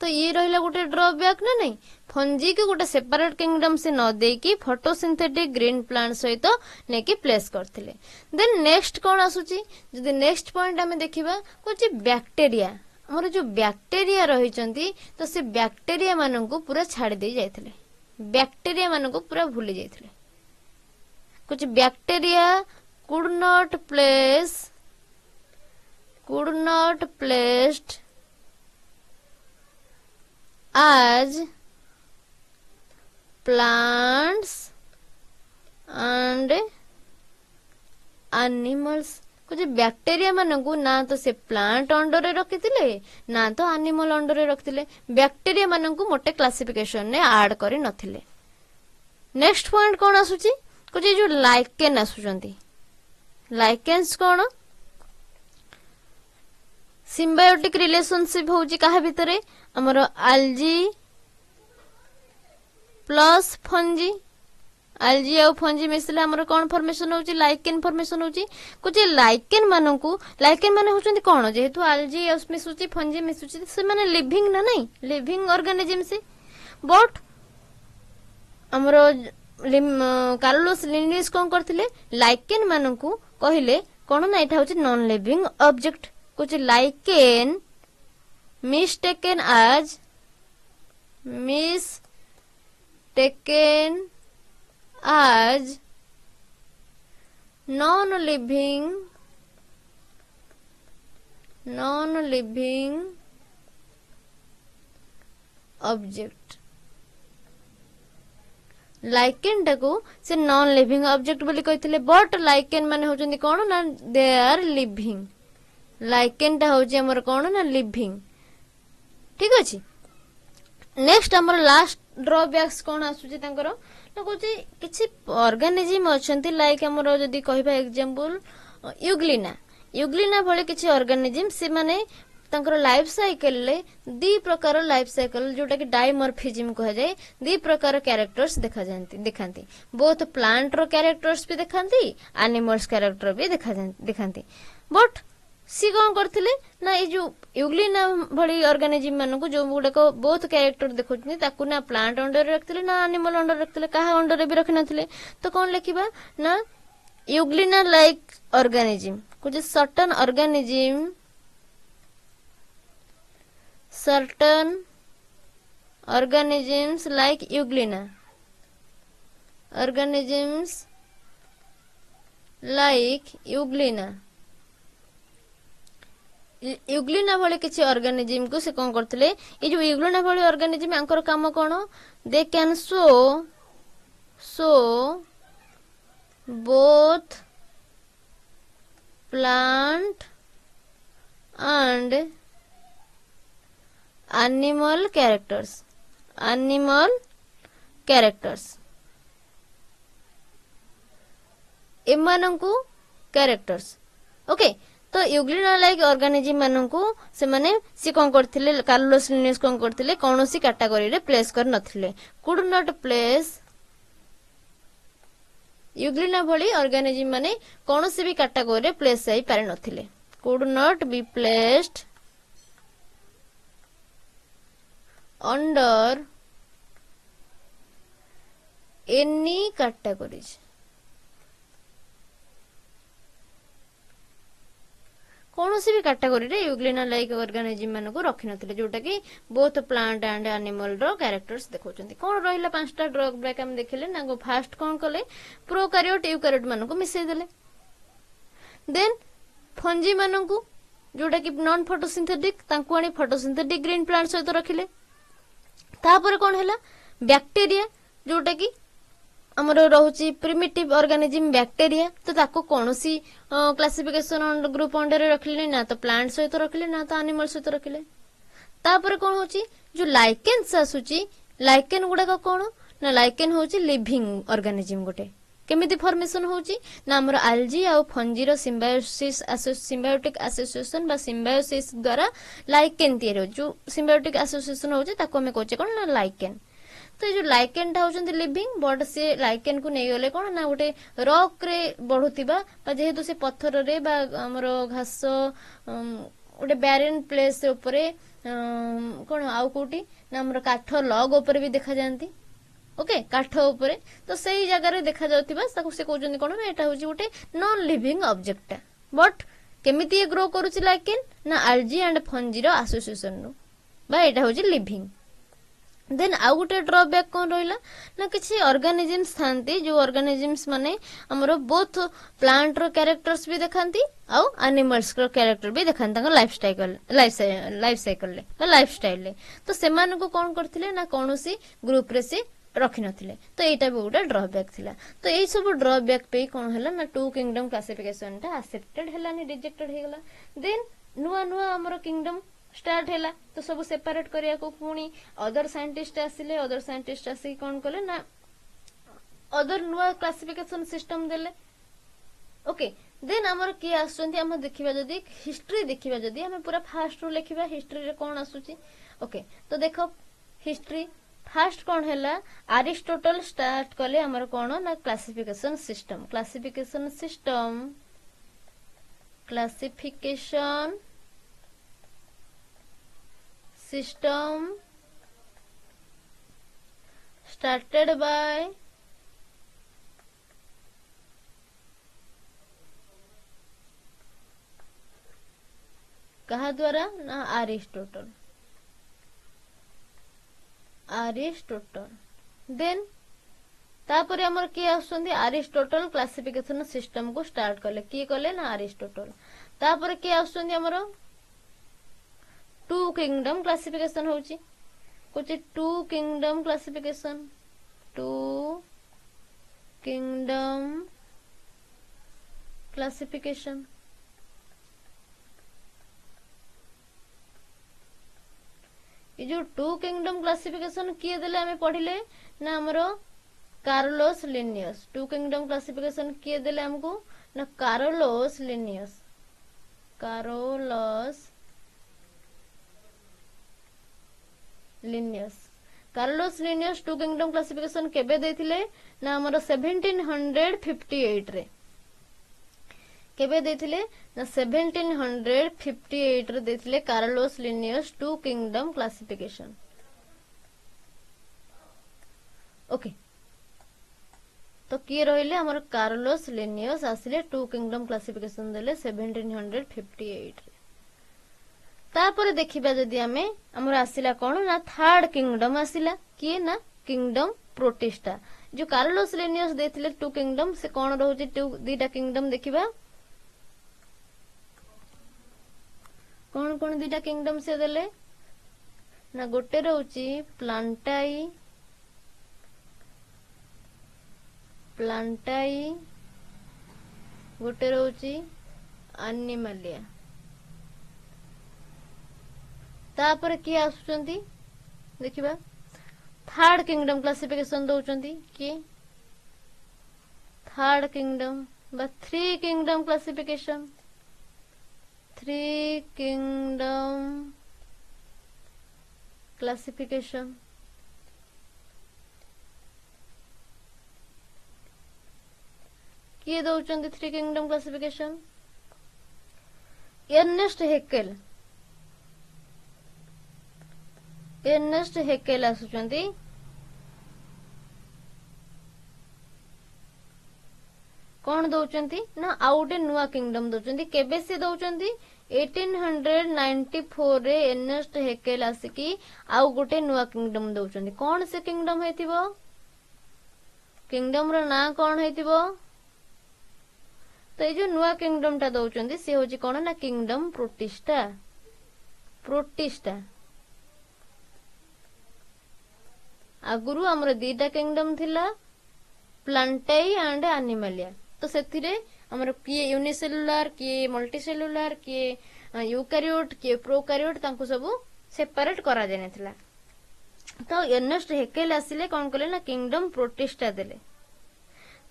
तो ये रहिला गोटे ड्रॉबैक ना नहीं फंजी के गोटे सेपरेट किंगडम से न देकी फोटोसिंथेटिक ग्रीन प्लांट सहित नेकी प्लेस करथिले। देन नेक्स्ट कोन आसुची जदि नेक्स्ट पॉइंट हमें देखिबा कुछ बैक्टीरिया हमर जो बैक्टीरिया रहिचंती तो से बैक्टीरिया मानन को पूरा छाड़ दे जायथिले। बैक्टीरिया मानन को पूरा भूली जायथिले। कुछ bacteria could not placed as plants and animals। कुछ बैक्टीरिया मानकू ना तो से प्लांट अंडर रे रखिथिले ना तो एनिमल अंडर रे रखिथिले। बैक्टीरिया मानकू मोटे क्लासिफिकेशन ने ऐड करि नथिले। नेक्स्ट पॉइंट कोन आसुची कुछ जो लाइकेन आसुचंती। लाइकेन्स कोन सिम्बायोटिक रिलेशनशिप होउची काहा भितरे हमर एल्जी प्लस फंजी। एल्जी और फंजी मिसले हमर कोन फॉर्मेशन होउची लाइकेन फॉर्मेशन होउची। कुछ लाइकेन मानकू लाइकेन माने होचंती कोन जेहेतु एल्जी और मिसुची फंजी मिसुची से माने लिविंग ना नहीं लिविंग ऑर्गेनिज्म से। बट हमर कार्लोस लिनियस कोन करथिले लाइकेन मानकू कहिले कोन ना एटा होची नॉन लिविंग ऑब्जेक्ट। कुछ lichen mistaken as non-living object। Lichen टाको से नॉन लिविंग ऑब्जेक्ट बोली कहिथिले। बट लाइकेन माने होचंदी कोन ना दे आर लिविंग। लाइकेन टा होची हमर कोन ना लिविंग। ठीक अछि। नेक्स्ट हमर लास्ट ड्रॉबैक्स कोन आसुची तांकर ना कोची किछि ऑर्गेनिज्म अछंती लाइक हमर जदी कहिबा एग्जांपल यूग्लिना भले किछि ऑर्गेनिज्म से माने तांकर लाइफ साइकिल ले दी प्रकार लाइफ साइकिल जोटा कि डायमॉर्फिज्म कह जाए दी प्रकार कैरेक्टर्स दिखांती। बोथ प्लांट रो कैरेक्टर्स भी दिखांती एनिमल्स कैरेक्टर भी दिखांती। बट सी कौन करथिले ना ए जो यूग्लिना भली ऑर्गेनिज्म मानकु जो गुडक बहुत कैरेक्टर देखौछनी ताकू ना प्लांट अंडर रखथिले ना एनिमल अंडर रखथिले काहा अंडर भी रखि नथिले तो कौन लिखिबा ना यूग्लिना लाइक ऑर्गेनिज्म कुछ सर्टेन organisms like यूग्लिना भली किसी ऑर्गेनिज्म को से कौन करथिले ये जो यूग्लिना भली ऑर्गेनिज्म आंकर काम कौन they can show both plant and animal characters एमानंकु कैरेक्टर्स ओके तो यूग्लिना लाइक ऑर्गेनिज्म मानंकु से माने सी कोन करथिले कार्लोस लिनियस कोन करथिले कोनोसी कैटेगरी रे प्लेस कर नथिले कुड नॉट प्लेस यूग्लिना भली ऑर्गेनिज्म माने कोनोसी भी कैटेगरी रे प्लेस होई पारे नथिले could not be placed under any categories कौनसी भी कैटेगरी रे यूग्लिना लाइक ऑर्गेनिज्म मानक रखि नथिले जोटा कि बोथ प्लांट एंड एनिमल रो कैरेक्टर्स देखौचंती कोन रहिला पांचटा ड्रग ब्रेक हम देखिले ना गो फास्ट कोन कले प्रोकैरियोट यूकैरियोट मानक मिसै देले देन फंजी मानक जोटा कि नॉन फोटोसिंथेटिक तांकु आनी फोटोसिंथेटिक ग्रीन प्लांट सहित रखिले तापर कोन हैला बैक्टीरिया जोटा कि हमर रहउची प्रिमिटिव ऑर्गेनिज्म बैक्टीरिया तो ताको कोनोसी क्लासिफिकेशन ग्रुप अंडर रखले ना तो प्लांट सहित रखले ना तो एनिमल सहित रखले तापर कोन होची जो लाइकेन्स आसुची लाइकेन गुडा का कोन ना लाइकेन होची लिविंग ऑर्गेनिज्म गोटे केमिति फॉर्मेशन होची ना हमर एल्गी आ फंजी रो सिम्बायोटिक एसोसिएशन बा सिम्बायोसिस द्वारा लाइकेन तयार जो सिम्बायोटिक एसोसिएशन होची ताको हमें कहचे कोन ना लाइकेन तो ये जो लाइकेन टा होचंती लिविंग बट से लाइकेन को नै गले कोन ना गोटे रॉक रे बढ़ुतिबा बा जेहेतु से पत्थर रे बा हमरो घास गोटे बैरन प्लेस ऊपरे कोन आउ कोटी ना हमरो काठ लॉग ऊपर भी देखा जानती ओके काठ ऊपरे तो सही जगह रे देखा जाउतिबा ताको से कहउचंती कोन एटा होची गोटे नॉन लिविंग ऑब्जेक्ट बट केमिति ये ग्रो करूची लाइकेन ना एल्गी एंड फंजी रो एसोसिएशन नो बा एटा होची लिविंग देन आउ गोटे ड्रॉबैक कौन रहिला ना किसी ऑर्गेनिजम्स थांती जो ऑर्गेनिजम्स माने हमरो बोथ प्लांट रो कैरेक्टर्स भी देखांती आउ एनिमल्स रो कैरेक्टर भी देखांती तांको लाइफ स्टाइल ले तो सेमान को कौन करथिले ना कोनोसी ग्रुप रे से रखि नथिले तो एटा भी गोटे ड्रॉबैक थिला तो एई सब ड्रॉबैक पे कौन हैला ना टू किंगडम क्लासिफिकेशन ता एक्सेप्टेड हैला नि रिजेक्टेड हे गेला देन नुआ नुआ हमरो किंगडम स्टार्ट हैला तो सब सेपरेट करिया को पुणी अदर साइंटिस्ट आसिले अदर साइंटिस्ट आसी कोन कले ना अदर नुआ क्लासिफिकेशन सिस्टम देले ओके देन हमर की आसुंती हम देखिबा जदी हिस्ट्री देखिबा जदी हम पूरा फास्ट रो लिखिबा हिस्ट्री रे कोन आसुची ओके तो देखो हिस्ट्री फास्ट कोन हैला अरिस्टोटल स्टार्ट कले हमर कोन ना क्लासिफिकेशन system started by कहा द्वारा ना अरिस्टोटल देन तापर हमर के आसुंदी अरिस्टोटल क्लासिफिकेशन सिस्टम को स्टार्ट कले की कले ना अरिस्टोटल तापर के आसुंदी हमर टू किंगडम क्लासिफिकेशन होची कुछ टू किंगडम क्लासिफिकेशन ये जो टू किंगडम क्लासिफिकेशन किए देले हमें पढ़िले ना हमरो Carlos Linnaeus two kingdom classification किए देले हमको ना Carlos Linnaeus Carlos Linnaeus two kingdom classification केबे देथिले ना हमर 1758 रे केबे देथिले ना 1758 रे देथिले Carolus Linnaeus two kingdom classification. Okay तो किए रहिले हमर कार्लोस लिनियस आसिले टू किंगडम क्लासिफिकेशन देले 1758 रे। तापर देखिबा जदि हमें हमर आसिला कोन ना थर्ड किंगडम आसिला किए ना किंगडम प्रोटिस्टा। जो कार्लोस लिनियस देथिले टू किंगडम से कोन रहउची टू दीटा किंगडम देखिबा कौन कौन दीटा किंगडम से देले ना गोटे रहउची प्लांटाई गोटे रहउची एनिमलिया। तापर किए आसुचंती देखिबा थर्ड किंगडम क्लासिफिकेशन दउचंती कि थर्ड किंगडम बा three kingdom classification. Three kingdom classification किए दउचंती three kingdom classification earnest Haeckel आसुचंती। कौन दउचंती ना आउटे नुआ किंगडम दउचंती। केबे से दउचंती 1894 रे एर्नेस्ट हेकेल आसिकी आउ गोटे नुआ किंगडम दउचंती। कौन से किंगडम हेतिबो किंगडम रो ना कौन हेतिबो तो ये जो नुआ किंगडम टा दउचंती से होची कौन ना किंगडम प्रोटिस्टा। आगुरु हमर दीटा किंगडम थिला प्लांटाई एंड एनिमलिया। तो सेथिरे हमर किए यूनिसेलुलर किए मल्टीसेलुलर किए यूकैरियोट किए प्रोकैरियोट तांको सब सेपरेट करा जाने थिला। तो एर्नेस्ट हेकेल आसिले कोन कले ना किंगडम प्रोटिस्टा देले।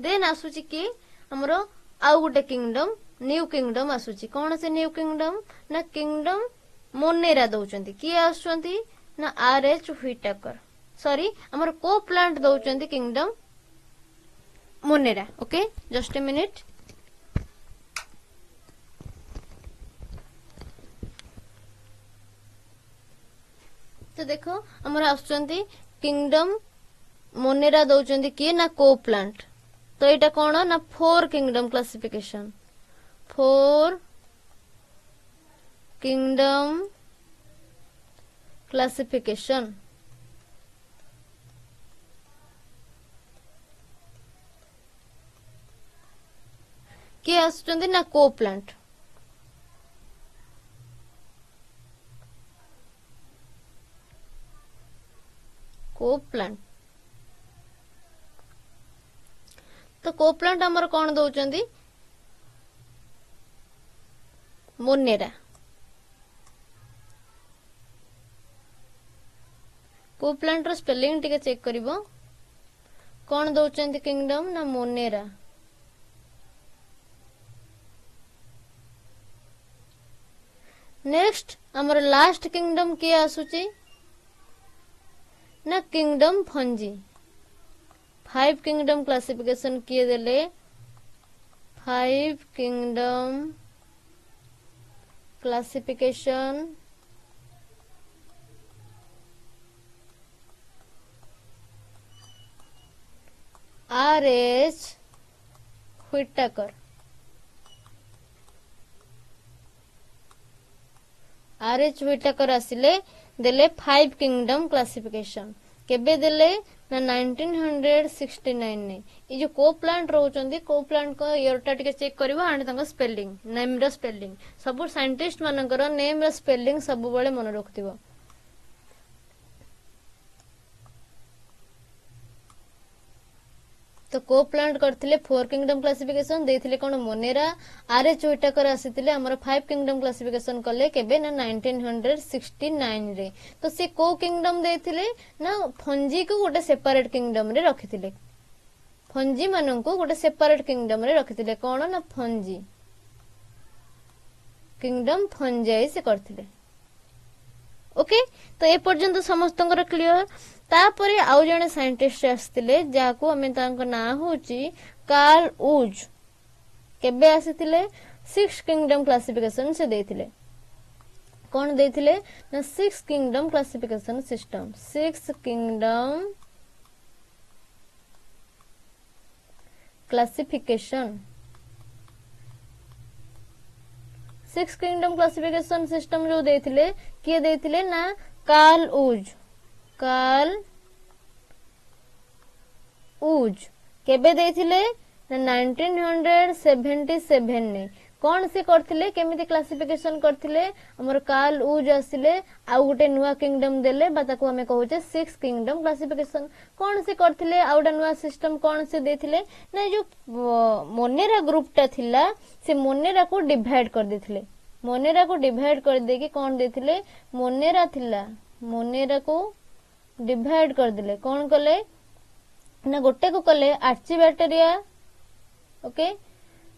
देन आसुची कि हमरो आउ गोटे किंगडम न्यू किंगडम आसुची। कौन से न्यू किंगडम ना किंगडम मोनेरा दउचंती। किए आसुचंती ना आरएच व्हिटेकर सॉरी हमर को प्लांट दउचंती kingdom Monera. Okay just a minute. तो देखो हमर आसुचंती किंगडम मोनेरा दउचंती किए ना को प्लांट। तो एटा कोन ना four kingdom classification. Four kingdom classification किए आसुचंती ना को प्लांट। तो को प्लांट हमर कोन दउचंती मोनेरा। को प्लांट रो स्पेलिंग टिके चेक करिवो। कोन दउचंती किंगडम ना मोनेरा। नेक्स्ट हमर लास्ट किंगडम के आसुची ना kingdom fungi. Five kingdom classification किए देले five kingdom classification RH Whittaker. RH Whittaker आसिले देले फाइव किंगडम क्लासिफिकेशन। केबे देले ना 1969 ने। ये जो को प्लांट रहउचंदी को प्लांट को इयरटा टिके चेक करबो आंड तांको स्पेलिंग नेम रो स्पेलिंग सब साइंटिस्ट मानकर नेम रो स्पेलिंग सब बेले मन रखथिबो। तो को प्लांट करथिले फोर किंगडम क्लासिफिकेशन देथिले कोन मोनेरा। आरएच व्हिटेकर आसीथिले हमर फाइव किंगडम क्लासिफिकेशन कले केबे ना 1969 रे। तो से को किंगडम देथिले ना फंजी को गोटे सेपरेट किंगडम रे रखिथिले। फंजी मानन को गोटे सेपरेट किंगडम रे रखिथिले कोन ना फंजी किंगडम फंजाई से करथिले। ओके तो ए पर्यंत समस्तंकर क्लियर। तापरे आउ जने साइंटिस्ट आस्तिले जाको हमें तांको ना होची कार्ल उज। केबे आसीथिले सिक्स किंगडम क्लासिफिकेशन से देथिले कौन देथिले ना six kingdom classification system six kingdom classification six kingdom classification system जो देथिले किए देथिले ना कार्ल उज केबे देथिले ना 1977 ने कौन से करथिले केमिति क्लासिफिकेशन करथिले हमर कार्ल उज आसिले आ गोटे नुआ किंगडम देले बा ताको हमें कहूचे सिक्स किंगडम क्लासिफिकेशन कौन से करथिले आ गोटे नुआ सिस्टम कौन से देथिले ना जो मोनेरा ग्रुपटा थिला से मोनेरा को डिवाइड कर देथिले मोनेरा को डिवाइड कर देके कौन देथिले मोनेरा थिला मोनेरा को डिवाइड कर दिले कौन कले ना गोटे को कले आर्चिबैक्टेरिया ओके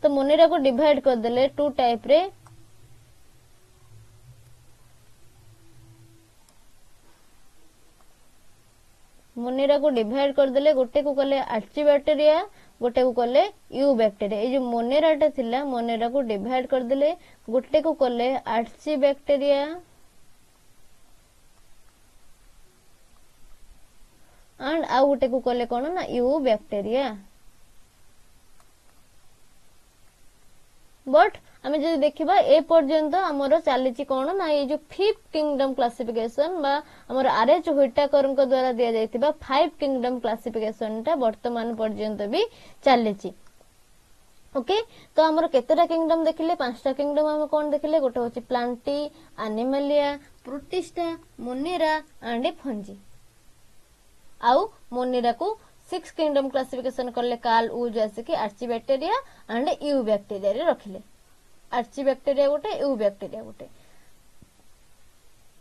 तो मोनेरा को डिवाइड कर देले टू टाइप रे मोनेरा को डिवाइड कर देले गोटे को कले आर्चिबैक्टेरिया गोटे को कले यू बैक्टेरिया ए जो मोनेराटा थिला मोनेरा को डिवाइड कर देले गोटे को कले आर्चिबैक्टेरिया एंड आ गोटे को कले कोन ना यू बैक्टेरिया बट आमे जदि देखिबा ए पर्यंत हमरो चलीची कोन ना ये जो फिफ्थ किंगडम क्लासिफिकेशन बा हमर आरएच व्हिटाकर को द्वारा दिया जायतिबा फाइव किंगडम क्लासिफिकेशन ता वर्तमान पर्यंत भी चलीची ओके तो हमर केतेटा किंगडम देखिले पांचटा किंगडम हम कोन देखिले गोटे होची Plantae Animalia protista Monera and fungi आउ मोनेरा को सिक्स किंगडम क्लासिफिकेशन करले कार्ल उज आसिके आर्चिबैक्टेरिया एंड यू बैक्टेरिया रे रखिले आर्चिबैक्टेरिया गोटे यू बैक्टेरिया गोटे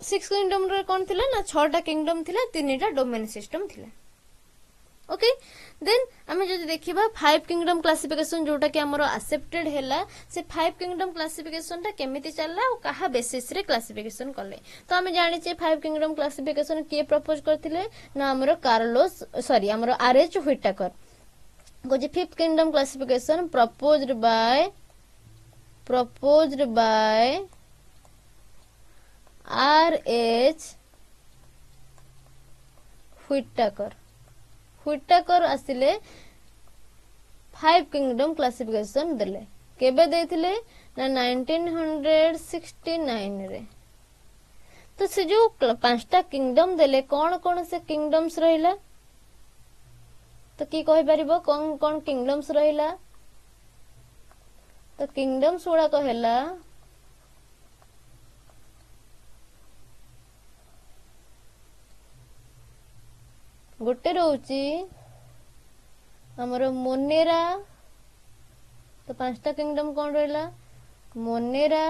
सिक्स किंगडम रे कोन थिला ना छटा किंगडम थिला तीनटा डोमेन सिस्टम थिला ओके देन हमें जदि देखिबा फाइव किंगडम क्लासिफिकेशन जोटा कि हमरो एक्सेप्टेड हैला से फाइव किंगडम क्लासिफिकेशन टा केमिति चलला और कहा बेसिस रे क्लासिफिकेशन करले तो हमें जानि छे फाइव किंगडम क्लासिफिकेशन के प्रपोज करथिले ना हमरो कार्लोस सॉरी हमरो आरएच व्हिटाकर को जे fifth kingdom classification proposed by RH Whittaker आसिले फाइव किंगडम क्लासिफिकेशन देले केबे देथिले ना 1969 रे तो से जो पांचटा किंगडम देले कौन कौन से किंगडम्स रहिला तो की कहि परिबो कौन कौन किंगडम्स रहिला तो किंगडम्स उडा कहेला गोटे रोची हमरो मोनेरा तो पांचटा किंगडम कौन रहिला Monera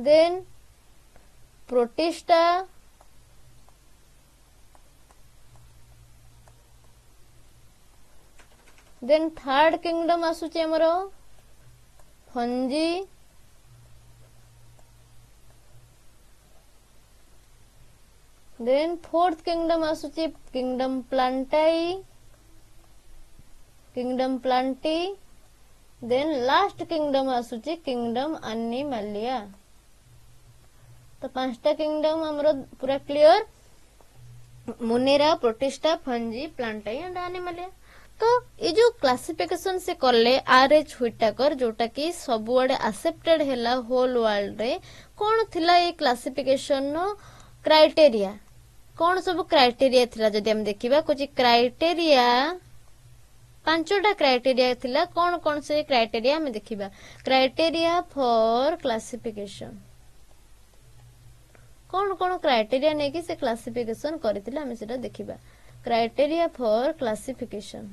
then Protista then third kingdom आसुची हमरो फंजी देन फोर्थ किंगडम आसुची kingdom Plantae then last kingdom आसुची किंगडम एनिमलिया तो पांचटा किंगडम हमरो पूरा clear Monera Protista fungi Plantae and Animalia तो ये जो क्लासिफिकेशन से करले आरएच व्हिटाकर जोटा कि सबुआडे एक्सेप्टेड हैला होल वर्ल्ड रे कौन थिला ये क्लासिफिकेशन नो क्राइटेरिया कौन सब क्राइटेरिया थिला जदि हम देखिबा कुछ क्राइटेरिया पांचटा क्राइटेरिया थिला कौन कौन से क्राइटेरिया हम देखिबा क्राइटेरिया फॉर क्लासिफिकेशन कौन कौन क्राइटेरिया नेकी से क्लासिफिकेशन करथिला हम सेटा देखिबा क्राइटेरिया फॉर क्लासिफिकेशन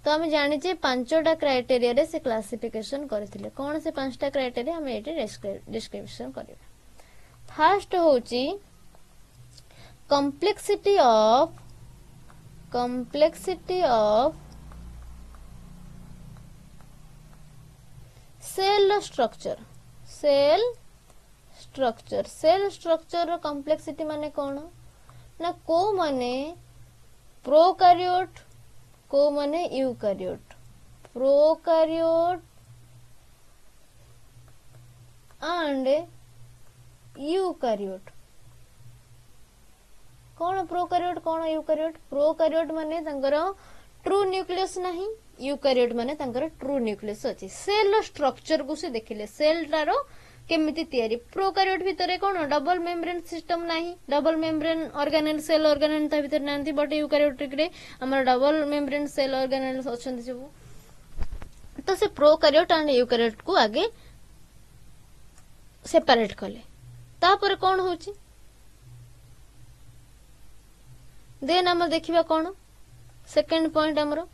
तो हम जानि जे पांचटा क्राइटेरिया रे से क्लासिफिकेशन करथिले कौन से पांचटा क्राइटेरिया हम एटी डिस्क्रिप्शन करिबा फर्स्ट होची complexity of cell structure रो complexity माने कौन ना को माने प्रोकैरियोट को माने यूकारियोट, प्रोकारियोट एंड यूकारियोट। कौन प्रोकारियोट कौन यूकारियोट? प्रोकारियोट माने तांकर ट्रू न्यूक्लियस नहीं, यूकारियोट माने तांकर ट्रू न्यूक्लियस अछि। सेल स्ट्रक्चर को से देखिले सेल तारो केमिति तयारी। प्रोकारियोट भितरे कोन डबल मेम्ब्रेन सिस्टम नाही, double membrane organelle cell organelle ता भितर नांती, बट यूकारियोटिक रे हमर डबल मेम्ब्रेन सेल ऑर्गेनेल अछंती सब। तो से प्रोकारियोट एंड यूकारियोट को आगे सेपरेट कले। तापर कोन होची देन हम देखिबा कोन सेकंड पॉइंट हमरो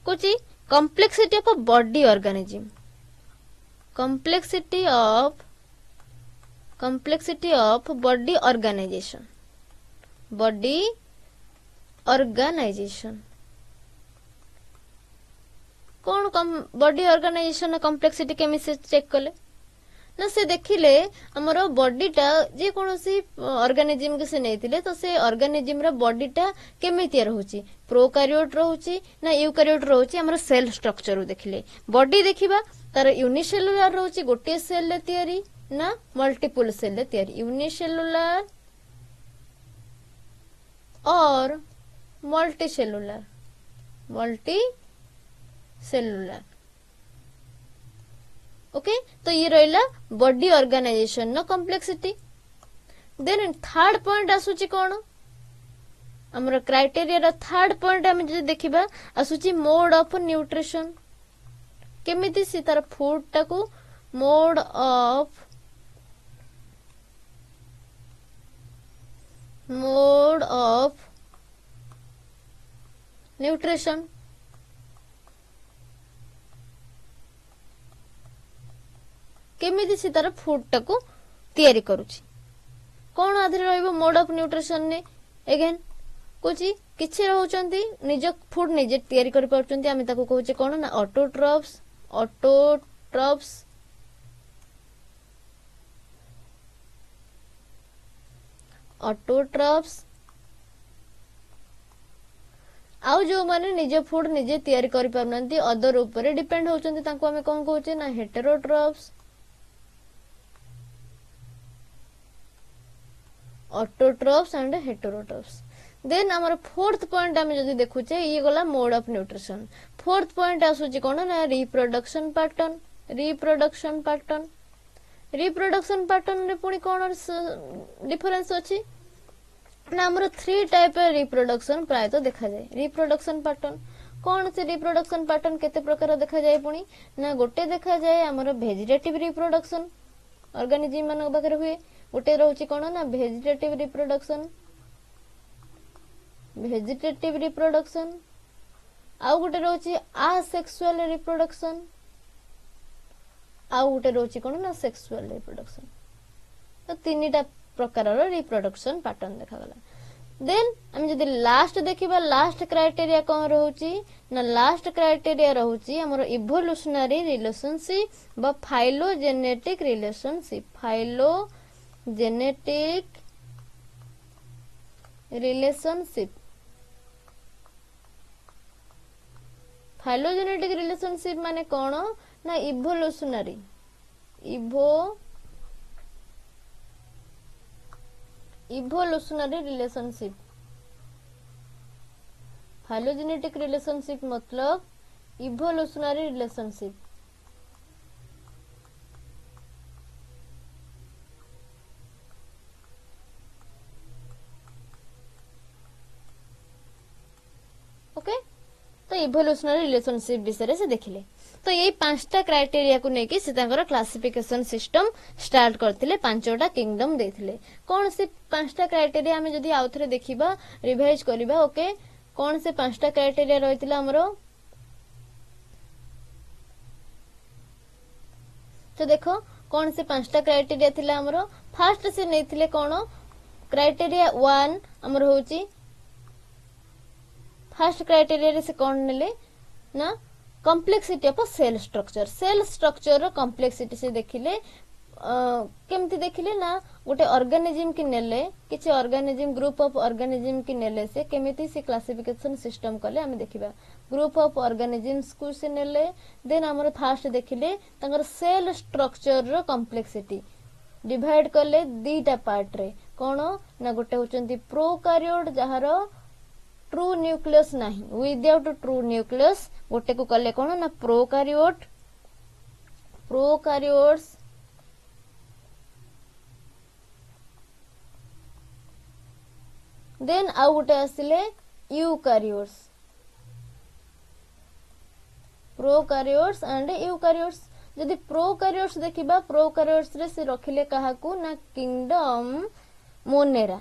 कुछ complexity of body organism. complexity of body organization, body organization कौन बॉडी ऑर्गेनाइजेशन कॉम्प्लेक्सिटी केमी से चेक कले ना से देखिले हमरो बॉडीटा जे कोनोसी ऑर्गेनिज्म के से नेतिले तो से ऑर्गेनिज्म रा बॉडीटा केमिति रहउची, प्रोकारियोट रहउची ना यूकारियोट रहउची। हमरो सेल स्ट्रक्चर देखिले बॉडी देखिबा तार यूनिसेलुलर रहउची गोटे सेल ले तयारी ना मल्टीपल सेल ले तयारी, यूनिसेलुलर और मल्टी सेलुलर ओके। तो ये रहिला बॉडी ऑर्गेनाइजेशन न कॉम्प्लेक्सिटी। देन थर्ड पॉइंट आसुची कोन हमर क्राइटेरिया रा थर्ड पॉइंट हम जे देखिबा आसुची मोड ऑफ न्यूट्रिशन। केमिति सी तार फूड टाकू मोड ऑफ न्यूट्रिशन केमिति सी तार फूड टाकू तयारी करूची। कोन आधरे रहइबो मोड ऑफ न्यूट्रिशन ने अगेन कोची किछि रहउचंती निज फूड निजे तयारी कर पाउचंती। आमे ताकू कहूचे कोन ना ऑटोट्रॉफ्स आउ जो माने निज फूड निजे तयारी करि पाउनंती अदर ऊपर डिपेंड होचंती तांको आमे कोन कहूचे ना heterotrophs, autotrophs and heterotrophs. Then हमर फोर्थ पॉइंट हम जदी देखुचे ये गला mode of nutrition. Fourth point आसुची कोन ना रिप्रोडक्शन पैटर्न। रिप्रोडक्शन पैटर्न रे पुनी कोन डिफरेंस अछि ना हमर 3 टाइप रिप्रोडक्शन प्राय तो देखा जाय। रिप्रोडक्शन पैटर्न कोन से रिप्रोडक्शन पैटर्न केते प्रकार देखा जाय पुनी ना गोटे देखा जाय हमर वेजिटेटिव रिप्रोडक्शन ऑर्गेनिज्म मन बकरे हुए, गोटे रहउची कोन ना वेजिटेटिव रिप्रोडक्शन आउ गोटे रहउची असेक्सुअल रिप्रोडक्शन आउ गोटे रहउची कोन ना सेक्सुअल रिप्रोडक्शन। तो तीनटा प्रकार रो रिप्रोडक्शन पैटर्न देखा गला। देन हम जदी लास्ट देखिबा लास्ट क्राइटेरिया कोन रहउची ना लास्ट क्राइटेरिया रहउची हमर इवोल्यूशनरी रिलेशनशिप बा फाइलोजेनेटिक रिलेशनशिप। फाइलोजेनेटिक रिलेशनशिप माने कोन ना इवोल्यूशनरी रिलेशनशिप। फाइलोजेनेटिक रिलेशनशिप मतलब इवोल्यूशनरी रिलेशनशिप। ओके तो इवोल्यूशनरी रिलेशनशिप विषय से देखिले। तो ये 5टा क्राइटेरिया को लेके से तांकर क्लासिफिकेशन सिस्टम स्टार्ट करथिले, 5टा किंगडम देथिले। कोन से 5टा क्राइटेरिया हमें जदी आउथरे देखिबा रिवाइज करिबा ओके कोन से 5टा क्राइटेरिया रहितला हमरो। तो देखो कोन से 5टा क्राइटेरिया थिला हमरो। फर्स्ट से नेथिले कोन क्राइटेरिया 1 हमरो होची फर्स्ट क्राइटेरिया से कोन नेले ना complexity of cell structure. Cell structure रो कॉम्प्लेक्सिटी से देखिले केमती देखिले ना गोटे ऑर्गेनिज्म की नेले किसी ऑर्गेनिज्म ग्रुप ऑफ ऑर्गेनिज्म की नेले से केमिति से क्लासिफिकेशन सिस्टम कले आमे देखिबा ग्रुप ऑफ ऑर्गेनिज्म्स को से नेले देन हमर फास्ट देखिले तंगर सेल स्ट्रक्चर रो कॉम्प्लेक्सिटी डिवाइड कले दीटा पार्ट रे कोन ना गोटे होचंती प्रोकैरियोट जहार ट्रू न्यूक्लियस नाही विदाउट ट्रू न्यूक्लियस गोटे को कले कोन ना प्रोकैरियोट्स देन आउ गोटे आसिले प्रोकैरियोट्स एंड यूकैरियोट्स जदि प्रोकैरियोट्स देखिबा प्रोकैरियोट्स रे से रखिले काहाकू ना किंगडम मोनेरा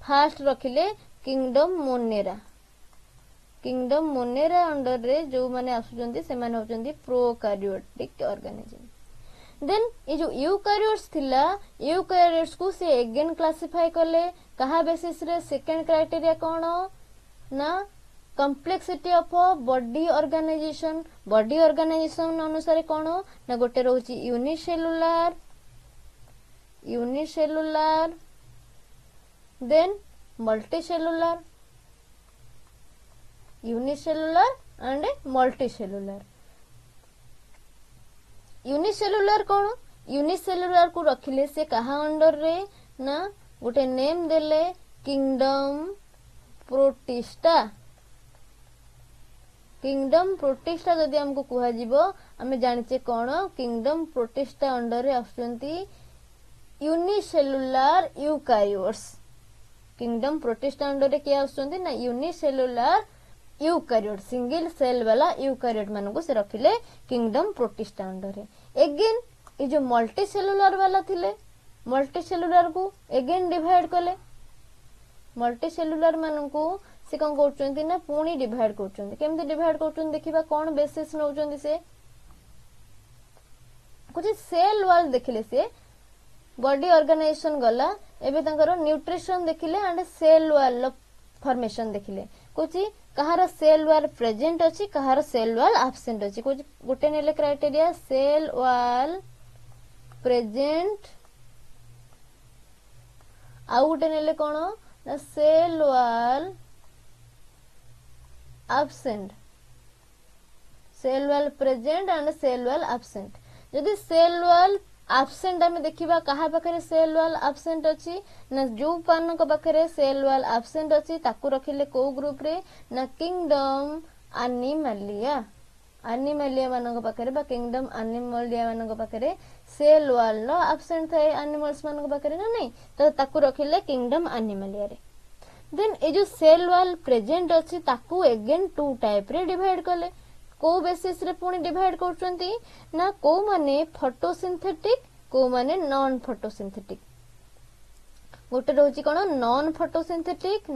फास्ट रखिले किंगडम मोनेरा अंडर रे जो माने आसुचंती से माने होचंती प्रोकैरियोटिक ऑर्गेनिज्म देन ये जो यूकैरियोट्स थिला यूकैरियोट्स को से अगेन क्लासिफाई करले कहा बेसिस रे सेकंड क्राइटेरिया कोन ना कॉम्प्लेक्सिटी ऑफ बॉडी ऑर्गेनाइजेशन अनुसार कोन ना गोटे रहउची unicellular then multicellular and multicellular unicellular कोन यूनिसेलुलर को रखिले से कहा अंडर रे ना गोटे नेम देले किंगडम प्रोटिस्टा जदि हमको कुहा जीवो हमें जानिचे कोन किंगडम प्रोटिस्टा अंडर रे आसुचंती unicellular eukaryotes kingdom Protista under रे किया आसुचंती ना यूनिसेलुलर यूकैरियोट सिंगल सेल वाला यूकैरियोट मानन को से रखिले किंगडम प्रोटिस्टा अंडर रे अगेन ये जो मल्टी सेलुलर वाला थिले मल्टी सेलुलर को अगेन डिवाइड कले मल्टी सेलुलर मानन को से कौन करचंती ना पुणी डिवाइड करचंती केमते डिवाइड करचंती देखिबा कोन बेसिस नउचंती से कुछ सेल वॉल देखिले से बॉडी ऑर्गेनाइजेशन गला एबे तंकर न्यूट्रिशन देखिले एंड सेल वॉल फॉर्मेशन देखिले कुछ कहार सेल वॉल प्रेजेंट अछि कहार सेल वॉल एब्सेंट अछि कुछ गोटे नेले क्राइटेरिया सेल वॉल प्रेजेंट आउ गोटे नेले कोन ना cell wall absent cell wall present and cell wall absent जदि सेल वॉल एब्सेंट हमें देखिबा कहा पाखरे सेल वॉल एब्सेंट अछि ना जो पान को पाखरे सेल वॉल एब्सेंट अछि ताकू रखिले को ग्रुप रे ना किंगडम एनिमलिया मानक पाखरे बा किंगडम एनिमलिया मानक पाखरे सेल वॉल नो एब्सेंट थाए एनिमल्स मानक पाखरे ना नहीं तो ताकू रखिले किंगडम एनिमलिया रे देन ए जो सेल वॉल प्रेजेंट अछि ताकू अगेन टू टाइप रे डिवाइड कले को बेसिस रे पुणी डिवाइड करचंती ना को माने फोटोसिंथेटिक को माने नॉन फोटोसिंथेटिक गोटे रहउची कोन नॉन फोटोसिंथेटिक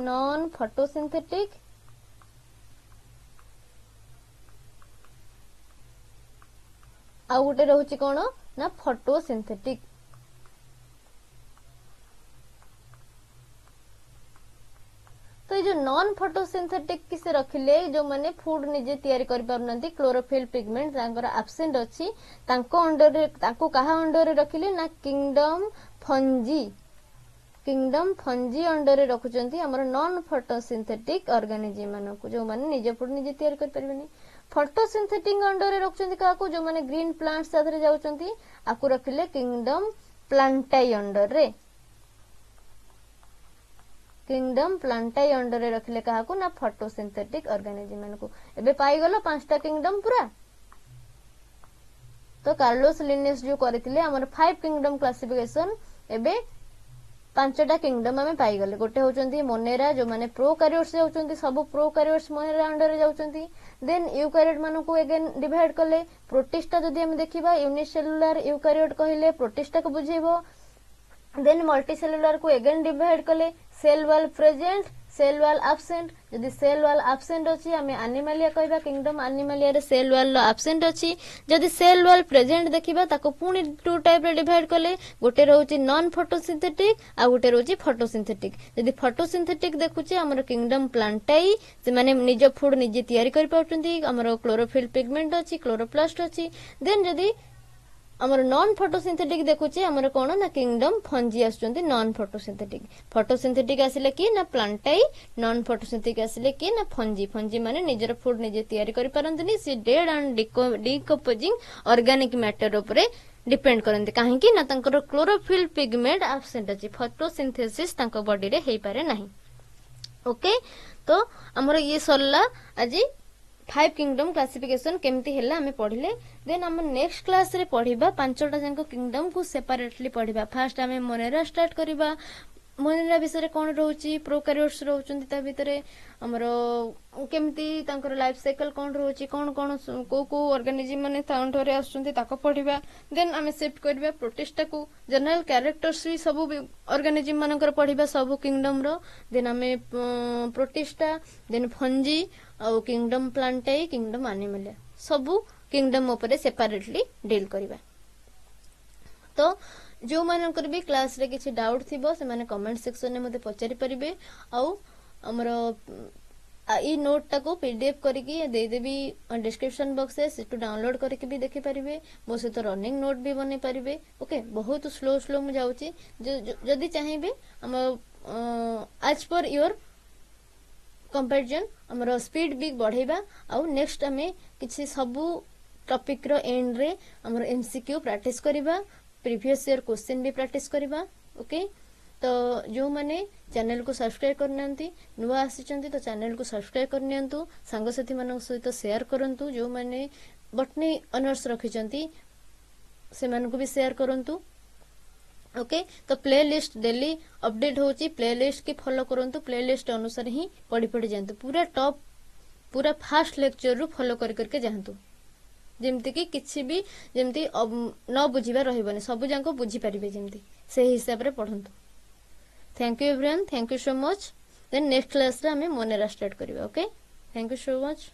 आ गोटे रहउची कोन ना फोटोसिंथेटिक तो ये जो नॉन फोटोसिंथेटिक किसे रखिले जो माने फूड निजे तैयारी करि पारनंती क्लोरोफिल पिगमेंट तांकर एब्सेंट अछि तांको अंडर रे तांको कहा अंडर रे रखिले ना किंगडम फंजी अंडर रे रखुचंती हमर नॉन फोटोसिंथेटिक ऑर्गेनिज्म मानो को जो माने निजे फूड निजे तैयारी करि परबेनी फोटोसिंथेटिक अंडर रे रखुचंती का को जो माने ग्रीन प्लांट्स साथरे जाउचंती आकु रखिले किंगडम प्लांटाई अंडर रे किंगडम प्लांटाई अंडर रे रखिले कहा को ना फोटोसिंथेटिक ऑर्गेनिज्म मानन को एबे पाई गलो पांचटा किंगडम पूरा तो कार्लोस लिनेस जो करथिले हमर 5 किंगडम क्लासिफिकेशन एबे पांचटा किंगडम हमें पाई गले गोटे होचंती मोनेरा जो माने प्रोकैरियोट्स जाउचंती सब प्रोकैरियोट्स मोनेरा अंडर रे जाउचंती देन यूकैरियोट मानन को अगेन डिवाइड करले प्रोटिस्टा जदी हम देखिबा यूनिसेलुलर यूकैरियोट कहिले प्रोटिस्टा को बुझेबो देन मल्टीसेलुलर को अगेन डिवाइड कले cell wall present cell wall absent जदी सेल वॉल एब्सेंट अछि हमें एनिमलिया कहबा किंगडम एनिमलिया रे सेल वॉल एब्सेंट अछि जदी सेल वॉल प्रेजेंट देखिबा ताको पुनी टू टाइप रे डिवाइड कले गोटे रहउची नॉन फोटोसिंथेटिक आ गोटे रहउची फोटोसिंथेटिक जदी फोटोसिंथेटिक देखुची हमर किंगडम प्लांटाई से माने निज फूड निजे तैयारी करि पाउचंती हमर क्लोरोफिल पिगमेंट अछि क्लोरोप्लास्ट अछि देन जदी आमर नॉन फोटोसिंथेटिक देखुचे आमर कोन ना किंगडम फंजी आसुचंती नॉन फोटोसिंथेटिक आसिले कि ना प्लांटाई नॉन फोटोसिंथेटिक आसिले कि ना फंजी माने निजर फूड निजे तयारी करि परंतनी सी dead and decomposing organic matter ऊपर डिपेंड करंती काहे कि ना तंकर क्लोरोफिल पिगमेंट एब्सेंट अछि फोटोसिंथेसिस तंको बॉडी रे हेई पारे नाही ओके तो हमर ये सरला आज 5 किंगडम क्लासिफिकेशन केमती हैला हमें पढ़िले देन हम नेक्स्ट क्लास रे पढ़िबा पांचटा जंक किंगडम को सेपरेटली पढ़िबा फर्स्ट हमें मोनेरा स्टार्ट करिबा मोनेरा विषय कोन रहउची प्रोकैरियोट्स रहउचंती ता भितरे हमरो केमती तांकर लाइफ साइकिल कोन रहउची कोन कोन को ऑर्गेनिज्म माने तांठरे आसुचंती ताको पढ़िबा देन हमें शिफ्ट करिबा प्रोटिस्टा को जनरल कैरेक्टर्स भी सब ऑर्गेनिज्म मानकर पढ़िबा सब किंगडम रो देन हमें प्रोटिस्टा देन फंजी और किंगडम प्लांटाई किंगडम एनिमल सब किंगडम ऊपर सेपरेटली डील करिबा तो जो मानकर भी क्लास रे किछि डाउट थिबो से माने कमेंट सेक्शन में मते पचारि परिबे आउ हमरो ई नोट टाको पीडीएफ करके दे देबी डिस्क्रिप्शन बॉक्स से सेटू डाउनलोड करके भी देखि परिबे मो से तो रनिंग नोट भी बने परिबे ओके बहुत स्लो मु जाउची जदी चाहिबे हम एज पर योर कंपैरिजन हमरो स्पीड भी बढ़ेबा आउ नेक्स्ट हमें किछि सबु टॉपिक रो एंड रे हमरो एमसीक्यू प्रैक्टिस करबा प्रीवियस ईयर क्वेश्चन भी प्रैक्टिस करबा ओके तो जो माने चैनल को सब्सक्राइब करनांती नुवा आसीचंती तो चैनल को सब्सक्राइब करनियंतु सांगसाथी मानक सहित शेयर करंतु जो माने बटनी ऑनर्स रखिचंती से मानक भी शेयर करंतु ओके तो प्लेलिस्ट डेली अपडेट होची प्लेलिस्ट की फॉलो करंतु प्लेलिस्ट अनुसार ही पढ़ी जानतु पूरा टॉप पूरा फास्ट लेक्चर रु फॉलो करके जानतु जेमती कि किछि भी जेमती न बुझिबा रहिबने सब जांको बुझी परिबे जेमती से हिसाब रे पढंतु thank you everyone thank you so much then next class रे हमें मोनेरा स्टार्ट करबा okay thank you so much.